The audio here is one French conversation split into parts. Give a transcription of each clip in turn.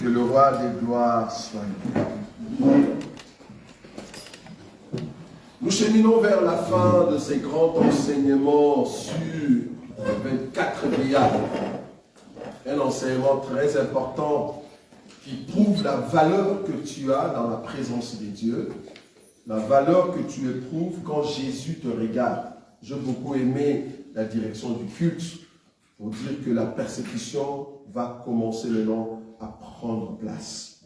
Que le roi des gloires soit loué. Nous cheminons vers la fin de ces grands enseignements sur 24 vieillards. Un enseignement très important qui prouve la valeur que tu as dans la présence de Dieu, la valeur que tu éprouves quand Jésus te regarde. J'ai beaucoup aimé la direction du culte pour dire que la persécution va commencer maintenant à prendre place.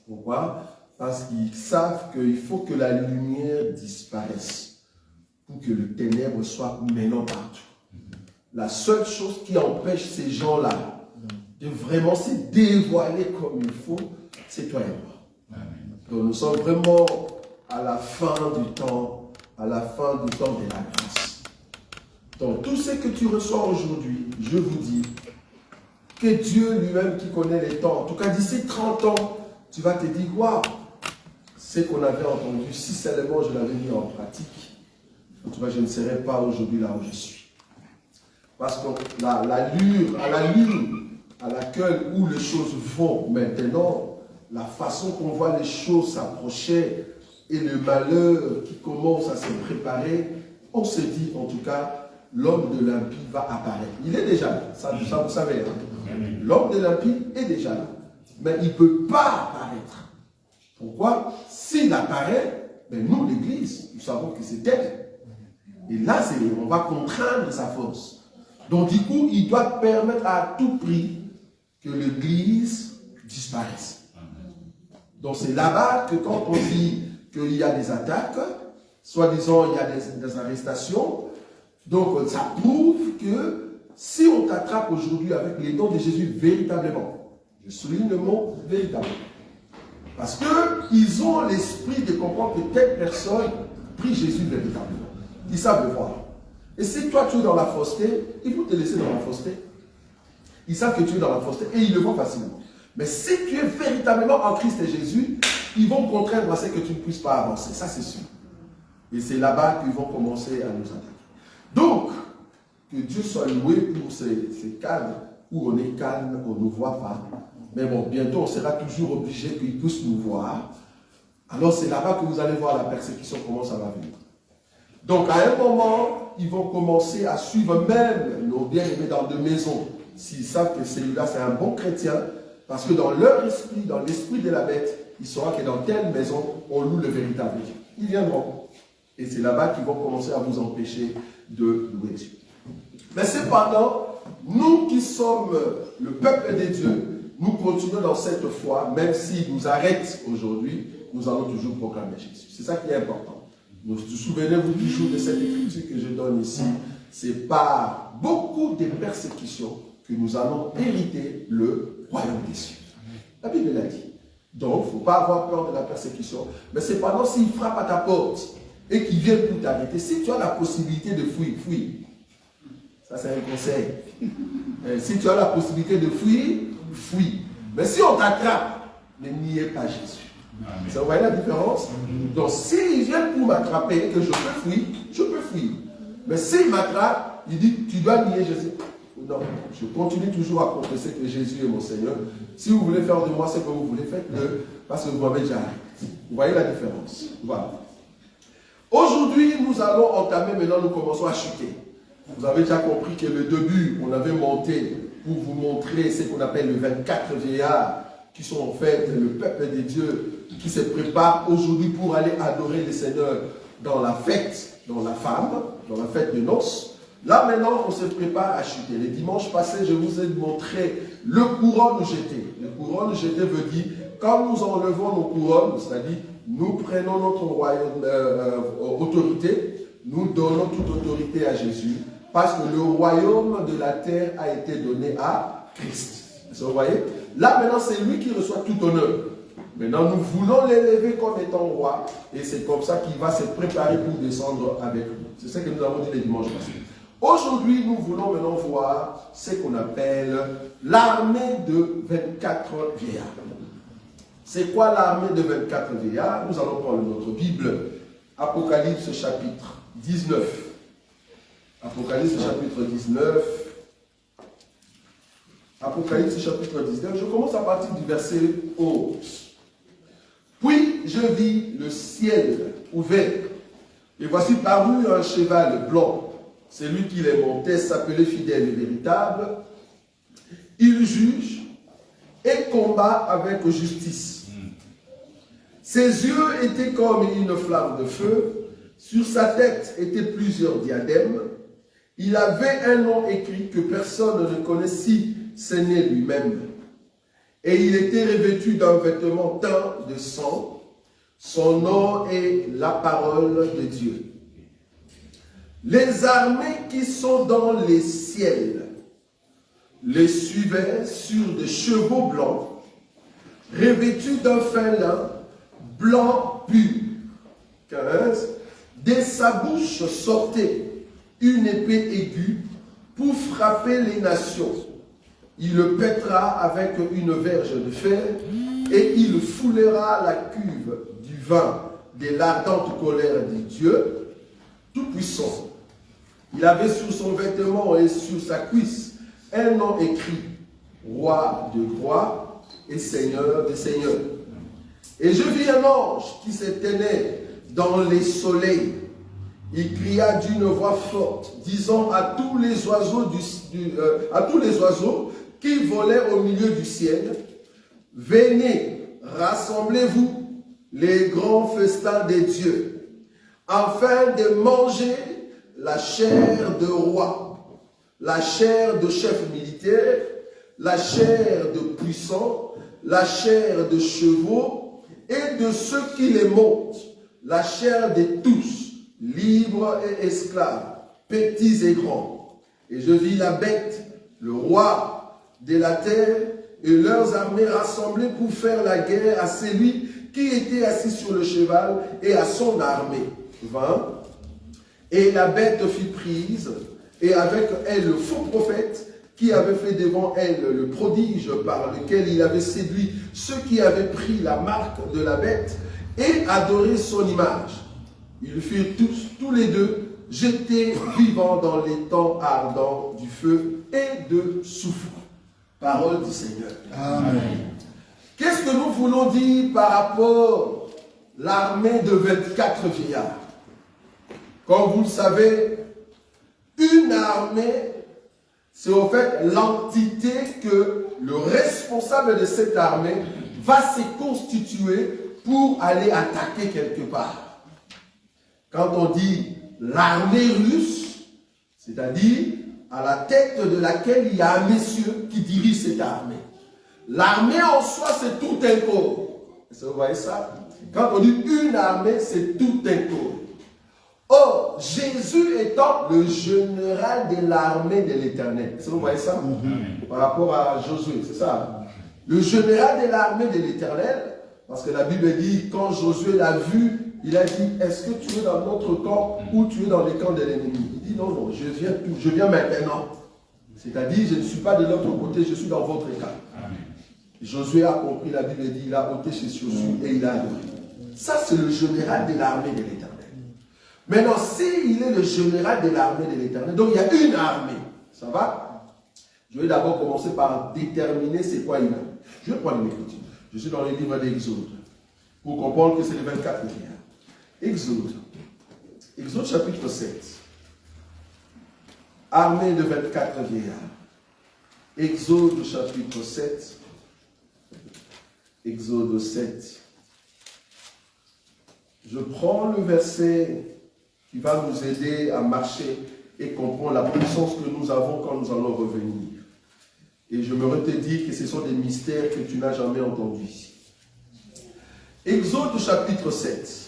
Pourquoi? Parce qu'ils savent qu'il faut que la lumière disparaisse pour que le ténèbre soit maintenant partout. La seule chose qui empêche ces gens-là de vraiment se dévoiler comme il faut, c'est toi et moi. Donc nous sommes vraiment à la fin du temps, de la grâce. Donc tout ce que tu reçois aujourd'hui, je vous dis, que Dieu lui-même qui connaît les temps, en tout cas d'ici 30 ans, tu vas te dire, waouh, ce qu'on avait entendu, si seulement je l'avais mis en pratique, en tout cas je ne serais pas aujourd'hui là où je suis. Parce que l'allure à laquelle où les choses vont maintenant, la façon qu'on voit les choses s'approcher et le malheur qui commence à se préparer, on se dit en tout cas, l'homme de l'impie va apparaître. Il est déjà là, ça vous savez. Hein? L'homme de l'impie est déjà là, mais il ne peut pas apparaître. Pourquoi? S'il apparaît, ben nous, l'Église, nous savons que c'est elle. Et là, on va contraindre sa force. Donc du coup, il doit permettre à tout prix que l'Église disparaisse. Donc c'est là-bas que quand on dit qu'il y a des attaques, soi-disant il y a des arrestations, donc ça prouve que si on t'attrape aujourd'hui avec les dons de Jésus véritablement, je souligne le mot véritablement, parce qu'ils ont l'esprit de comprendre que telle personne prie Jésus véritablement. Ils savent le voir. Et si toi tu es dans la fausseté, ils vont te laisser dans la fausseté. Ils savent que tu es dans la fausseté et ils le voient facilement. Mais si tu es véritablement en Christ et Jésus, ils vont contraindre à ce que tu ne puisses pas avancer. Ça c'est sûr. Et c'est là-bas qu'ils vont commencer à nous attaquer. Donc, que Dieu soit loué pour ces cadres où on est calme, on ne nous voit pas. Mais bon, bientôt on sera toujours obligé qu'ils puissent nous voir. Alors c'est là-bas que vous allez voir la persécution, comment ça va venir. Donc à un moment, ils vont commencer à suivre même nos bien-aimés dans deux maisons. S'ils savent que celui-là c'est un bon chrétien, parce que dans leur esprit, dans l'esprit de la bête, ils sauront que dans telle maison, on loue le véritable Dieu. Ils viendront. Et c'est là-bas qu'ils vont commencer à vous empêcher de louer Dieu. Mais cependant, nous qui sommes le peuple de Dieu, nous continuons dans cette foi, même s'ils nous arrêtent aujourd'hui, nous allons toujours proclamer Jésus. C'est ça qui est important. Vous souvenez-vous toujours de cette écriture que je donne ici? C'est par beaucoup de persécutions que nous allons hériter le royaume des cieux. La Bible l'a dit. Donc, il ne faut pas avoir peur de la persécution. Mais cependant, s'il frappe à ta porte et qu'il vient pour t'arrêter, si tu as la possibilité de fuir, fuis. Ça, c'est un conseil. Si tu as la possibilité de fuir, fuis. Mais si on t'attrape, ne niez pas Jésus. Vous voyez la différence? Donc, s'il vient pour m'attraper et que je peux fuir, je peux fuir. Mais s'il m'attrape, il dit, tu dois nier Jésus. Non, je continue toujours à confesser que Jésus est mon Seigneur. Si vous voulez faire de moi ce que vous voulez, faites-le, parce que vous m'avez déjà arrêté. Vous voyez la différence? Voilà. Aujourd'hui, nous allons entamer, maintenant nous commençons à chuter. Vous avez déjà compris que le début, on avait monté pour vous montrer ce qu'on appelle les 24 vieillards, qui sont en fait le peuple de Dieu, qui se prépare aujourd'hui pour aller adorer le Seigneur dans la fête, dans la fête de noces. Là maintenant, on se prépare à chuter. Le dimanche passé, je vous ai montré le couronne jeté. Le couronne jeté veut dire, quand nous enlevons nos couronnes, c'est-à-dire, nous prenons notre royaume, autorité, nous donnons toute autorité à Jésus, parce que le royaume de la terre a été donné à Christ. Vous voyez? Là maintenant, c'est lui qui reçoit tout honneur. Maintenant, nous voulons l'élever comme étant roi, et c'est comme ça qu'il va se préparer pour descendre avec nous. C'est ce que nous avons dit les dimanches passés. Aujourd'hui, nous voulons maintenant voir ce qu'on appelle l'armée de 24 vieillards. C'est quoi l'armée de 24 vieillards? Nous allons prendre notre Bible, Apocalypse chapitre 19. Apocalypse chapitre 19. Apocalypse chapitre 19, je commence à partir du verset 11. Puis je vis le ciel ouvert, et voici parut un cheval blanc. Celui qui les montait s'appelait fidèle et véritable. Il juge et combat avec justice. Ses yeux étaient comme une flamme de feu. Sur sa tête étaient plusieurs diadèmes. Il avait un nom écrit que personne ne connaît si ce n'est lui-même. Et il était revêtu d'un vêtement teint de sang. Son nom est la parole de Dieu. Les armées qui sont dans les ciels les suivaient sur des chevaux blancs, revêtus d'un fin lin blanc pur. 15. De sa bouche sortait une épée aiguë pour frapper les nations. Il le pètera avec une verge de fer et il foulera la cuve du vin de l'ardente colère de Dieu Tout-Puissant. Il avait sur son vêtement et sur sa cuisse un nom écrit, Roi de rois et Seigneur de seigneurs. Et je vis un ange qui se tenait dans les soleils. Il cria d'une voix forte, disant à tous les oiseaux, qui volaient au milieu du ciel, venez, rassemblez-vous, les grands festins des dieux, afin de manger la chair de roi, la chair de chef militaire, la chair de puissants, la chair de chevaux et de ceux qui les montent, la chair de tous, libres et esclaves, petits et grands. Et je vis la bête, le roi de la terre et leurs armées rassemblées pour faire la guerre à celui qui était assis sur le cheval et à son armée. 20. Et la bête fit prise, et avec elle le faux prophète, qui avait fait devant elle le prodige par lequel il avait séduit ceux qui avaient pris la marque de la bête et adoré son image. Ils furent tous les deux, jetés vivants dans les temps ardents du feu et de soufre. Parole du Seigneur. Amen. Qu'est-ce que nous voulons dire par rapport à l'armée de 24 vieillards? Comme vous le savez, une armée, c'est au fait l'entité que le responsable de cette armée va se constituer pour aller attaquer quelque part. Quand on dit l'armée russe, c'est-à-dire à la tête de laquelle il y a un monsieur qui dirige cette armée. L'armée en soi, c'est tout un corps. Vous voyez ça? Quand on dit une armée, c'est tout un corps. Or, Jésus étant le général de l'armée de l'Éternel. Vous voyez ça? Par rapport à Josué, c'est ça? Le général de l'armée de l'Éternel, parce que la Bible dit, quand Josué l'a vu, il a dit, est-ce que tu es dans notre camp ou tu es dans les camps de l'ennemi? Il dit, non, non, je viens maintenant. C'est-à-dire, je ne suis pas de l'autre côté, je suis dans votre camp. Josué a compris, la Bible dit, il a ôté ses chaussures et il a adoré. Ça, c'est le général de l'armée de l'Éternel. Maintenant, s'il est le général de l'armée de l'Éternel, donc il y a une armée, ça va? Je vais d'abord commencer par déterminer c'est quoi une armée. Je vais prendre une écoute. Je suis dans le livre d'Exode, pour comprendre que c'est les 24 vieillards. Exode chapitre 7. Armée de 24 vieillards. Exode chapitre 7. Exode 7. Je prends le verset qui va nous aider à marcher et comprendre la puissance que nous avons quand nous allons revenir. Et je me te dire que ce sont des mystères que tu n'as jamais entendus ici. Exode chapitre 7.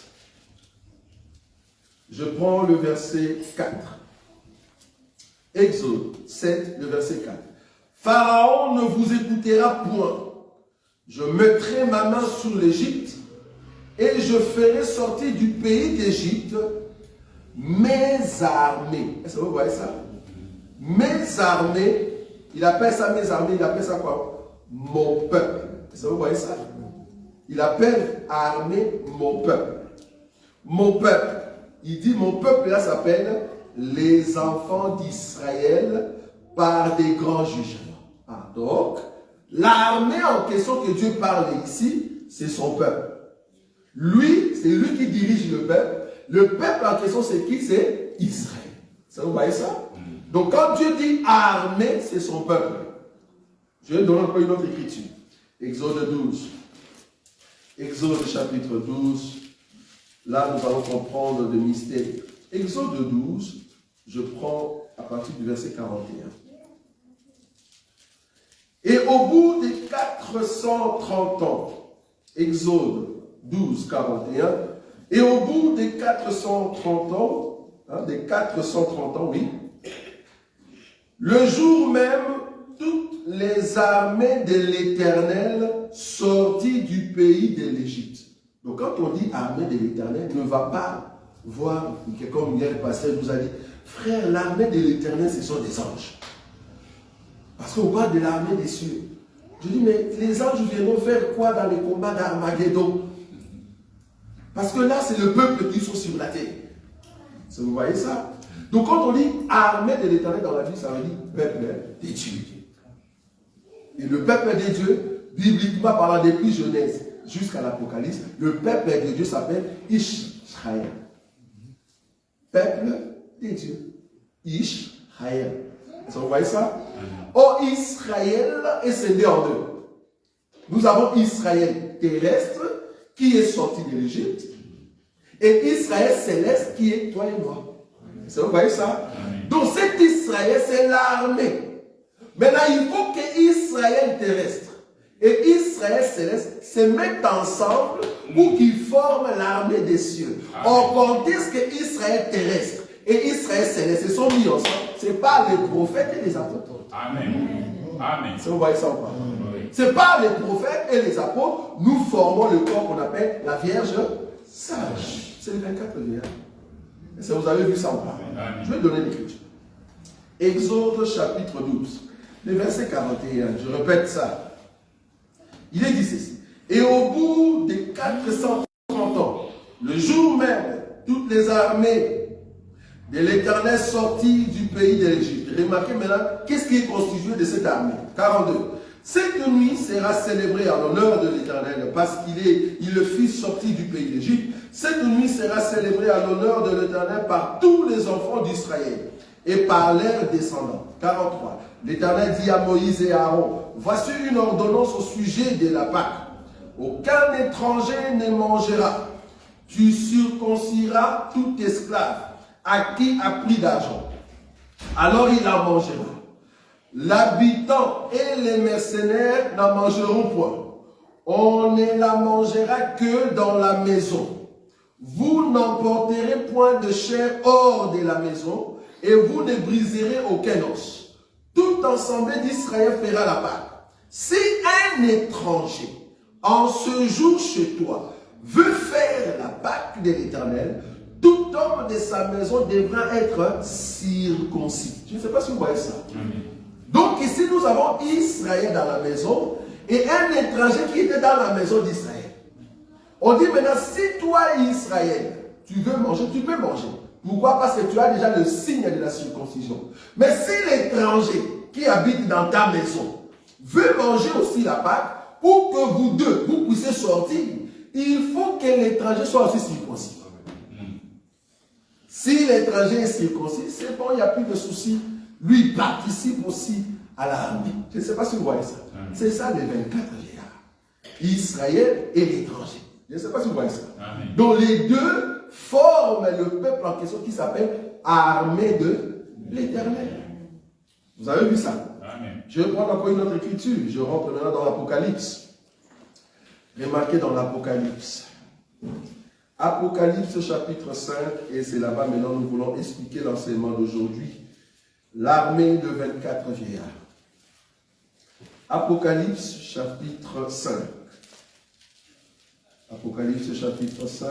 Je prends le verset 4. Exode 7, le verset 4. Pharaon ne vous écoutera point. Je mettrai ma main sur l'Égypte et je ferai sortir du pays d'Égypte mes armées. Est-ce que vous voyez ça? Mes armées, il appelle ça mes armées, il appelle ça quoi? Mon peuple. Est-ce que vous voyez ça? Il appelle armée mon peuple. Mon peuple. Il dit mon peuple là s'appelle les enfants d'Israël par des grands jugements. Ah, donc, l'armée en question que Dieu parle ici, c'est son peuple. Lui, c'est lui qui dirige le peuple. Le peuple en question, c'est qui? C'est Israël. Ça, vous voyez ça? Donc, quand Dieu dit armée, c'est son peuple. Je vais donner encore une autre écriture. Exode 12. Exode chapitre 12. Là, nous allons comprendre le mystère. Exode 12, je prends à partir du verset 41. Et au bout des 430 ans, Exode 12, 41, et au bout des 430 ans, des 430 ans, oui, le jour même, toutes les armées de l'Éternel sorties du pays de l'Égypte. Donc quand on dit armée de l'Éternel, ne va pas voir, comme hier le pasteur nous a dit, frère, l'armée de l'Éternel, ce sont des anges. Parce qu'on parle de l'armée des cieux. Je dis, mais les anges viendront faire quoi dans les combats d'Armageddon? Parce que là, c'est le peuple qui sont sur la terre. Vous voyez ça? Donc quand on dit armée de l'Éternel dans la Bible, ça veut dire peuple des dieux. Et le peuple des dieux, bibliquement parlant depuis Genèse jusqu'à l'Apocalypse, le peuple de Dieu s'appelle Israël. Peuple des dieux. Israël. Vous voyez ça? Oh, Israël est scindé en deux. Nous avons Israël terrestre qui est sorti de l'Égypte et Israël céleste qui est toi et moi. Vous voyez ça? Donc cet Israël, c'est l'armée. Maintenant, il faut que Israël terrestre et Israël céleste se mettent ensemble pour qu'ils forment l'armée des cieux. On conteste que Israël terrestre et Israël céleste se sont mis ensemble. Ce n'est pas les prophètes et les apôtres. Amen. Amen. Vous voyez ça ou pas? Ce n'est pas les prophètes et les apôtres. Nous formons le corps qu'on appelle la Vierge sage. C'est les 24 vierges. Est-ce que vous avez vu ça ou pas? Je vais donner l'écriture. Exode chapitre 12, le verset 41. Je répète ça. Il est dit ceci. Et au bout des 430 ans, le jour même, toutes les armées de l'Éternel sorties du pays de l'Égypte. Remarquez maintenant, qu'est-ce qui est constitué de cette armée? 42. Cette nuit sera célébrée en l'honneur de l'Éternel, parce qu'il est le Fils sorti du pays d'Égypte. Cette nuit sera célébrée en l'honneur de l'Éternel par tous les enfants d'Israël et par leurs descendants. 43. L'Éternel dit à Moïse et à Aaron, voici une ordonnance au sujet de la Pâque. Aucun étranger ne mangera. Tu circonciras tout esclave à qui a pris d'argent. Alors il en mangera. L'habitant et les mercenaires n'en mangeront point. On ne la mangera que dans la maison. Vous n'emporterez point de chair hors de la maison et vous ne briserez aucun os. Tout ensemble d'Israël fera la Pâque. Si un étranger, en ce jour chez toi, veut faire la Pâque de l'Éternel, tout homme de sa maison devra être circoncis. Je ne sais pas si vous voyez ça. Donc ici, nous avons Israël dans la maison et un étranger qui était dans la maison d'Israël. On dit maintenant, si toi, Israël, tu veux manger, tu peux manger. Pourquoi? Parce que tu as déjà le signe de la circoncision. Mais si l'étranger qui habite dans ta maison veut manger aussi la Pâque, pour que vous deux, vous puissiez sortir, il faut que l'étranger soit aussi circoncis. Si l'étranger est circoncis, c'est bon, il n'y a plus de soucis. Lui participe aussi à l'armée. Je ne sais pas si vous voyez ça. C'est ça les 24 vieillards. Israël et l'étranger. Je ne sais pas si vous voyez ça. Amen. Donc les deux forment le peuple en question qui s'appelle armée de l'Éternel. Vous avez vu ça? Amen. Je vais prendre encore une autre écriture. Je rentre maintenant dans l'Apocalypse. Remarquez dans l'Apocalypse. Apocalypse chapitre 5, et c'est là-bas maintenant nous voulons expliquer l'enseignement d'aujourd'hui. L'armée de 24 vieillards. Apocalypse chapitre 5. Apocalypse chapitre 5.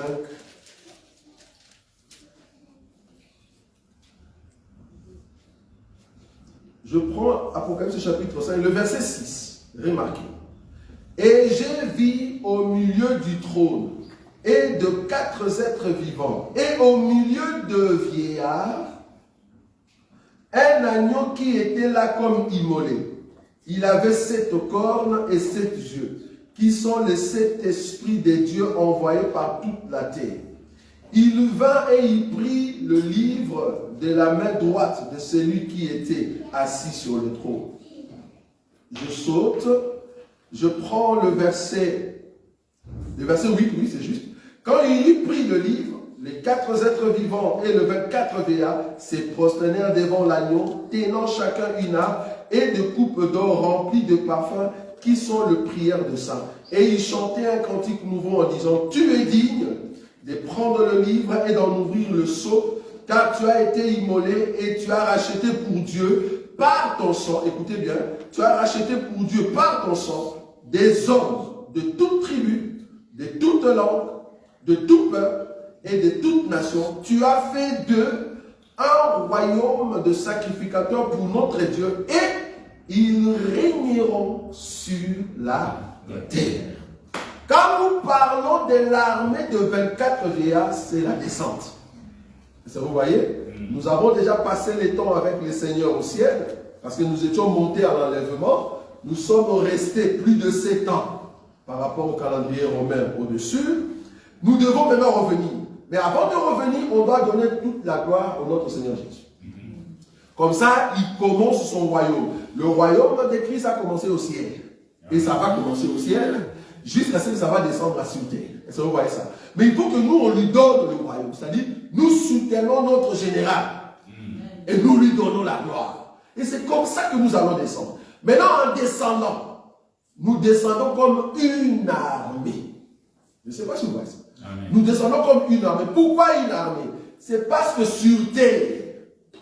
Je prends Apocalypse chapitre 5, le verset 6. Remarquez. Et j'ai vu au milieu du trône et de 4 êtres vivants, et au milieu de vieillards, un agneau qui était là comme immolé. Il avait 7 cornes et 7 yeux, qui sont les 7 esprits des dieux envoyés par toute la terre. Il vint et il prit le livre de la main droite de celui qui était assis sur le trône. Je saute, je prends le verset 8, oui c'est juste. Quand il eut pris le livre, les 4 êtres vivants et le 24 veillards se prosternèrent devant l'agneau, tenant chacun une harpe et de coupes d'or remplies de parfums qui sont le prière de saints. Et ils chantaient un cantique nouveau en disant, tu es digne de prendre le livre et d'en ouvrir le sceau, car tu as été immolé et tu as racheté pour Dieu par ton sang, écoutez bien, tu as racheté pour Dieu par ton sang des hommes de toute tribu, de toute langue, de tout peuple et de toute nation. Tu as fait d'eux un royaume de sacrificateurs pour notre Dieu et ils régneront sur la terre. Quand nous parlons de l'armée de 24 vieillards, c'est la descente. Ça, vous voyez, nous avons déjà passé les temps avec le Seigneur au ciel, parce que nous étions montés à l'enlèvement. Nous sommes restés plus de 7 ans par rapport au calendrier romain au-dessus. Nous devons maintenant revenir. Mais avant de revenir, on doit donner toute la gloire au notre Seigneur Jésus. Comme ça, il commence son royaume. Le royaume de Christ a commencé au ciel. Et ça va commencer au ciel, jusqu'à ce que ça va descendre à sur terre. Est-ce que vous voyez ça? Mais il faut que nous, on lui donne le royaume. C'est-à-dire, nous soutenons notre général. Et nous lui donnons la gloire. Et c'est comme ça que nous allons descendre. Maintenant, en descendant, nous descendons comme une armée. Je ne sais pas si vous voyez ça. Amen. Nous descendons comme une armée. Pourquoi une armée? C'est parce que sur terre,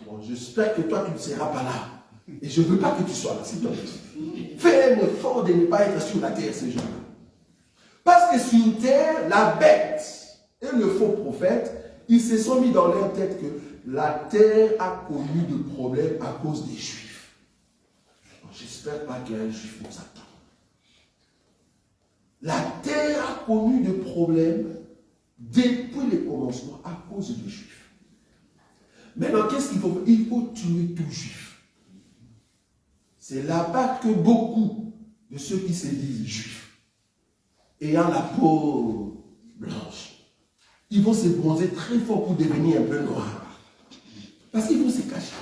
bon, j'espère que toi, tu ne seras pas là. Et je ne veux pas que tu sois là, s'il te plaît. Fais un effort de ne pas être sur la terre ces jours-là. Parce que sur terre, la bête et le faux prophète, ils se sont mis dans leur tête que la terre a connu de problèmes à cause des Juifs. J'espère pas qu'il y a un Juif nous attend. La terre a connu de problèmes depuis le commencement à cause des Juifs. Maintenant, qu'est-ce qu'il faut faire? Il faut tuer tout Juif. C'est là-bas que beaucoup de ceux qui se disent Juifs, ayant la peau blanche, ils vont se bronzer très fort pour devenir un peu noirs. Parce qu'ils vont se cacher.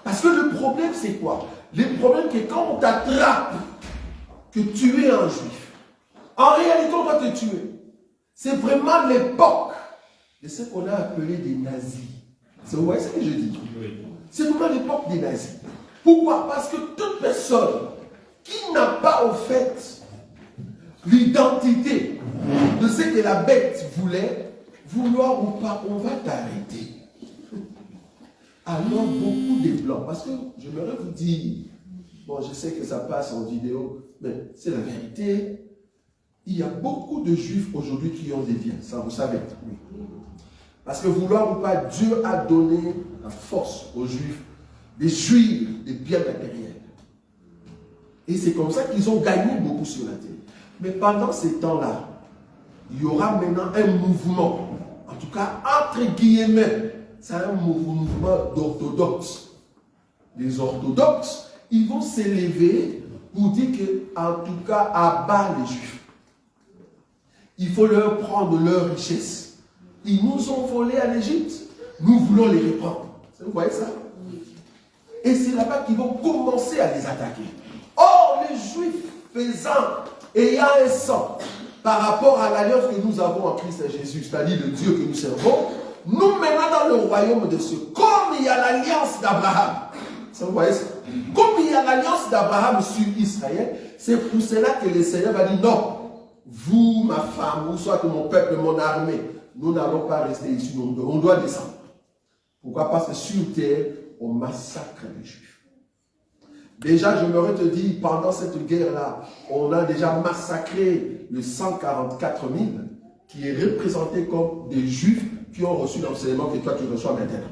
Parce que le problème, c'est quoi? Le problème, c'est que quand on t'attrape que tu es un juif, en réalité, on va te tuer. C'est vraiment l'époque de ce qu'on a appelé des nazis. Vous voyez ce que je dis? C'est vraiment l'époque des nazis. Pourquoi? Parce que toute personne qui n'a pas au fait l'identité de ce que la bête voulait, vouloir ou pas, on va t'arrêter. Alors beaucoup de blancs, parce que j'aimerais vous dire, bon, je sais que ça passe en vidéo, mais c'est la vérité. Il y a beaucoup de juifs aujourd'hui qui ont des biens, ça vous savez. Oui. Parce que vouloir ou pas, Dieu a donné la force aux juifs de jouir des biens matériels. Et c'est comme ça qu'ils ont gagné beaucoup sur la terre. Mais pendant ces temps-là, il y aura maintenant un mouvement, en tout cas entre guillemets, c'est un mouvement d'orthodoxes. Les orthodoxes, ils vont s'élever pour dire que, en tout cas, à bas les juifs. Il faut leur prendre leur richesse. Ils nous ont volé à l'Égypte. Nous voulons les reprendre. Vous voyez ça? Et c'est là-bas qu'ils vont commencer à les attaquer. Or, les juifs ayant un sang par rapport à l'alliance que nous avons en Christ Jésus, c'est-à-dire le Dieu que nous servons, nous menons dans le royaume de ceux, comme il y a l'alliance d'Abraham. Vous voyez ça? Comme il y a l'alliance d'Abraham sur Israël, c'est pour cela que le Seigneur va dire non, vous, ma femme, ou soit mon peuple, mon armée, nous n'allons pas rester ici, on doit descendre. Pourquoi? Parce que sur terre, on massacre les Juifs. Déjà, j'aimerais te dire, pendant cette guerre-là, on a déjà massacré les 144 000 qui est représenté comme des Juifs qui ont reçu l'enseignement que toi tu reçois maintenant.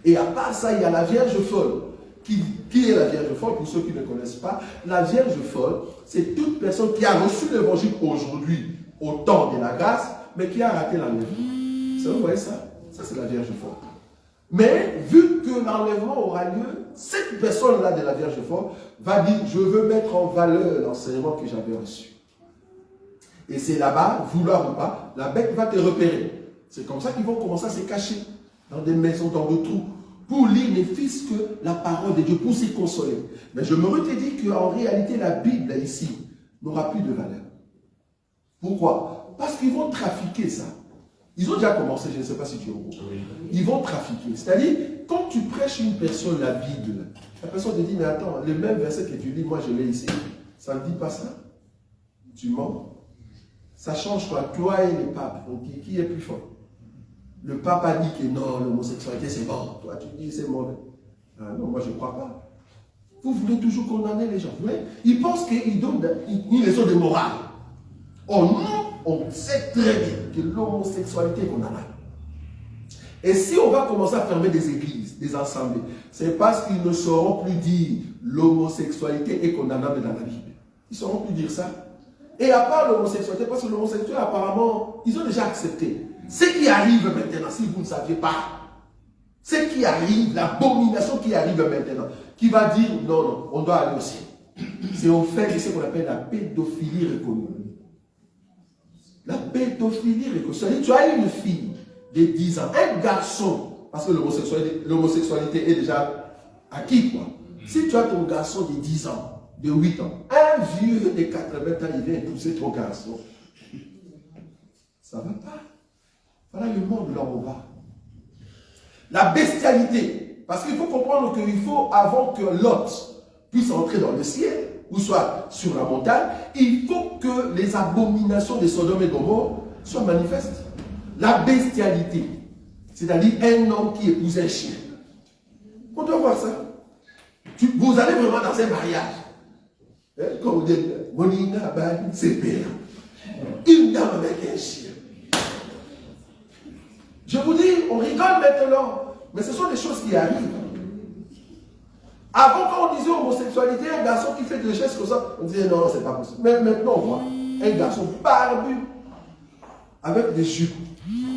Et à part ça, il y a la Vierge folle. Qui est la Vierge folle? Pour ceux qui ne connaissent pas, la Vierge folle, c'est toute personne qui a reçu l'évangile aujourd'hui au temps de la grâce, mais qui a raté l'enlèvement. Vous voyez ça? Ça, c'est la Vierge folle. Mais vu que l'enlèvement aura lieu, cette personne-là de la Vierge forte va dire, je veux mettre en valeur l'enseignement que j'avais reçu. Et c'est là-bas, vouloir ou pas, la bête va te repérer. C'est comme ça qu'ils vont commencer à se cacher dans des maisons, dans des trous, pour lire les fils que la parole de Dieu, pour s'y consoler. Mais je me suis dit qu'en réalité, la Bible ici n'aura plus de valeur. Pourquoi? Parce qu'ils vont trafiquer ça. Ils ont déjà commencé, je ne sais pas si tu es au courant. Ils vont trafiquer. C'est-à-dire, quand tu prêches une personne la Bible, la personne te dit, mais attends, le même verset que tu lis, moi je l'ai ici. Ça ne dit pas ça. Tu mens. Ça change toi et le pape. Donc, qui est plus fort? Le pape a dit que non, l'homosexualité c'est bon. Toi tu dis c'est mauvais. Ah non, moi je ne crois pas. Vous voulez toujours condamner les gens. Ils pensent qu'ils donnent une leçon de morale. Oh non, on sait très bien que l'homosexualité est condamnable. Et si on va commencer à fermer des églises, des assemblées, c'est parce qu'ils ne sauront plus dire l'homosexualité est condamnable dans la Bible. Ils ne sauront plus dire ça. Et à part l'homosexualité, parce que l'homosexualité apparemment, ils ont déjà accepté. Ce qui arrive maintenant, si vous ne saviez pas, ce qui arrive, l'abomination qui arrive maintenant, qui va dire non, non, on doit aller au ciel. C'est au fait de ce qu'on appelle la pédophilie reconnue. La pédophilie reconnue. C'est-à-dire, tu as une fille de 10 ans, un garçon, parce que l'homosexualité est déjà acquis, quoi. Si tu as ton garçon de 10 ans, de 8 ans, un vieux de 80 ans, il vient épouser ton garçon. Ça ne va pas. Voilà le monde là où on va. La bestialité. Parce qu'il faut comprendre qu'il faut, avant que Lot puisse entrer dans le ciel, ou soit sur la montagne, il faut que les abominations de Sodome et Gomorrhe soient manifestes. La bestialité, c'est-à-dire un homme qui épouse un chien. On doit voir ça. Vous allez vraiment dans un mariage. Comme vous dites, Monina, c'est pire. Une dame avec un chien. Je vous dis, on rigole maintenant, mais ce sont des choses qui arrivent. Avant, quand on disait homosexualité, un garçon qui fait des gestes comme ça, on disait non, c'est pas possible. Mais maintenant, on voit un garçon barbu, avec des jupes,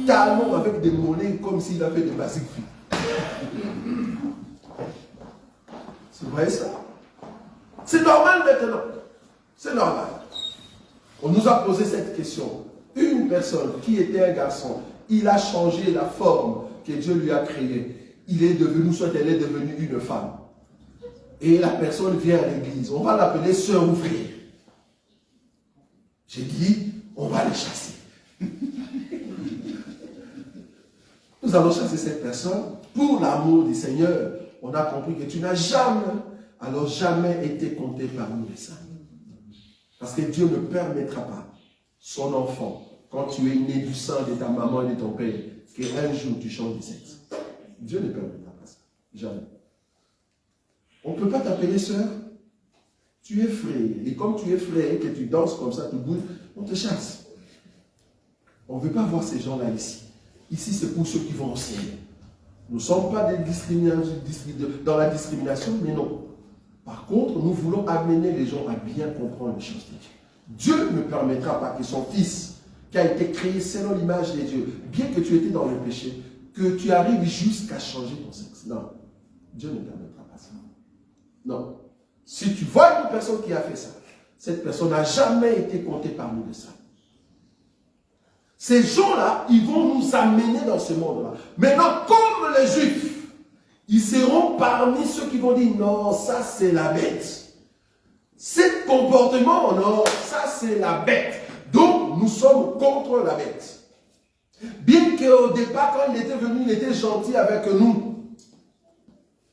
talons, avec des mollets, comme s'il avait des basiques filles. Vous voyez ça? C'est normal maintenant. C'est normal. On nous a posé cette question. Une personne qui était un garçon, il a changé la forme que Dieu lui a créée. Il est devenu, soit elle est devenue une femme. Et la personne vient à l'église. On va l'appeler sœur ou frère. J'ai dit, on va les chasser. Nous allons chasser cette personne. Pour l'amour du Seigneur, on a compris que tu n'as jamais été compté parmi les saints. Parce que Dieu ne permettra pas son enfant, quand tu es né du sang de ta maman et de ton père, qu'un jour tu changes de sexe. Dieu ne permettra pas ça. Jamais. On ne peut pas t'appeler sœur. Tu es frère. Et comme tu es frère et que tu danses comme ça, tu bouges, on te chasse. On ne veut pas voir ces gens-là ici. Ici, c'est pour ceux qui vont au ciel. Nous ne sommes pas dans la discrimination, mais non. Par contre, nous voulons amener les gens à bien comprendre les choses de Dieu. Dieu ne permettra pas que son fils, qui a été créé selon l'image de Dieu, bien que tu étais dans le péché, que tu arrives jusqu'à changer ton sexe. Non. Dieu ne permettra pas ça. Non. Si tu vois une personne qui a fait ça, cette personne n'a jamais été comptée parmi les saints. Ces gens-là, ils vont nous amener dans ce monde-là. Maintenant, comme les Juifs, ils seront parmi ceux qui vont dire, non, ça c'est la bête. Ce comportement, non, ça c'est la bête. Donc, nous sommes contre la bête. Bien qu'au départ, quand il était venu, il était gentil avec nous.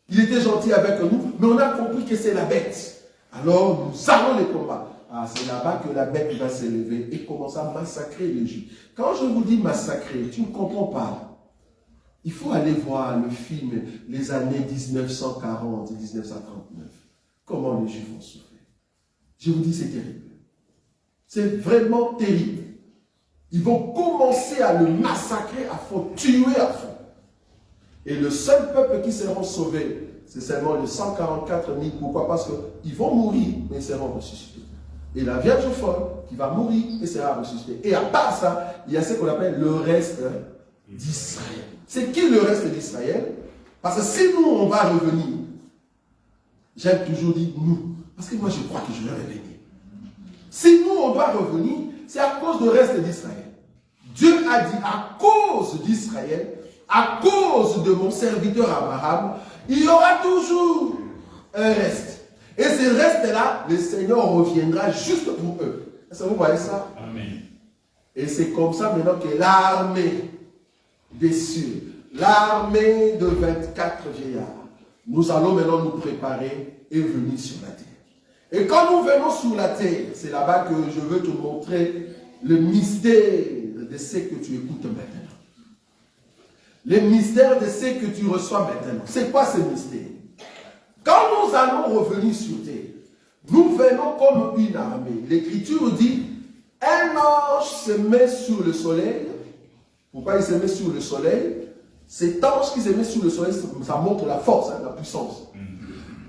Il était gentil avec nous, mais on a compris que c'est la bête. Alors, nous allons les combattre. Ah, c'est là-bas que la bête va s'élever et commencer à massacrer les Juifs. Quand je vous dis massacrer, tu ne comprends pas. Il faut aller voir le film les années 1940 et 1939. Comment les Juifs ont souffert. Je vous dis, c'est terrible. C'est vraiment terrible. Ils vont commencer à le massacrer à fond, tuer à fond. Et le seul peuple qui seront sauvés, c'est seulement les 144 000. Pourquoi? Parce qu'ils vont mourir, mais ils seront ressuscités. Et la Vierge folle qui va mourir et sera ressuscitée. Et à part ça, il y a ce qu'on appelle le reste d'Israël. C'est qui le reste d'Israël? Parce que si nous, on va revenir, j'aime toujours dire nous, parce que moi, je crois que je vais revenir. Si nous, on doit revenir, c'est à cause du reste d'Israël. Dieu a dit, à cause d'Israël, à cause de mon serviteur Abraham, il y aura toujours un reste. Et ce reste-là, le Seigneur reviendra juste pour eux. Est-ce que vous voyez ça? Amen. Et c'est comme ça maintenant que l'armée des cieux, l'armée de 24 vieillards, nous allons maintenant nous préparer et venir sur la terre. Et quand nous venons sur la terre, c'est là-bas que je veux te montrer le mystère de ce que tu écoutes maintenant. Le mystère de ce que tu reçois maintenant. C'est quoi ce mystère? Quand nous allons revenir sur terre, nous venons comme une armée. L'Écriture dit, un ange se met sur le soleil. Pourquoi il se met sur le soleil? Cet ange qui se met sur le soleil, ça montre la force, la puissance.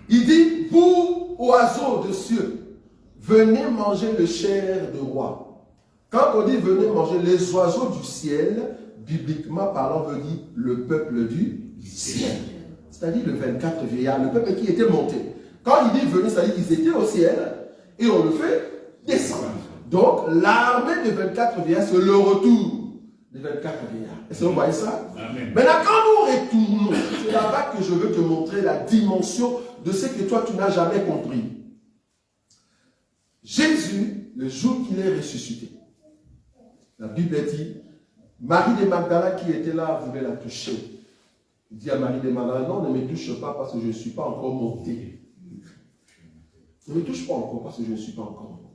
Il dit, vous, oiseaux de cieux, venez manger le chair de roi. Quand on dit venez manger, les oiseaux du ciel, bibliquement parlant, veut dire le peuple du ciel. C'est-à-dire le 24 vieillards, le peuple qui était monté. Quand il dit venez, c'est-à-dire qu'ils étaient au ciel et on le fait descendre. Donc l'armée de 24 vieillards, c'est le retour des 24 vieillards. Est-ce que vous voyez ça? Amen. Maintenant, quand nous retournons, c'est là-bas que je veux te montrer la dimension de ce que toi tu n'as jamais compris. Jésus, le jour qu'il est ressuscité, la Bible dit, Marie de Magdala qui était là voulait la toucher. Il dit à Marie de Magdala, non, ne me touche pas parce que je ne suis pas encore monté. Ne me touche pas encore parce que je ne suis pas encore monté.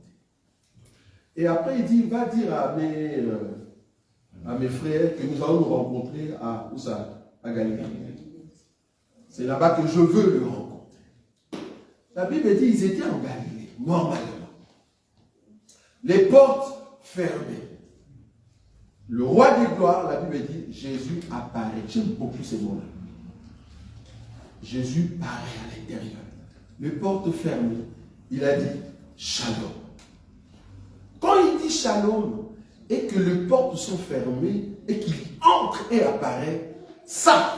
Et après il dit, va dire à mes frères que nous allons nous rencontrer à, où ça, à Galilée. C'est là-bas que je veux le rencontrer. La Bible dit, ils étaient en Galilée, normalement. Les portes fermées. Le roi des gloires, la Bible dit, Jésus apparaît. J'aime beaucoup ces mots-là. Jésus paraît à l'intérieur. Les portes fermées. Il a dit, shalom. Quand il dit shalom, et que les portes sont fermées, et qu'il entre et apparaît, ça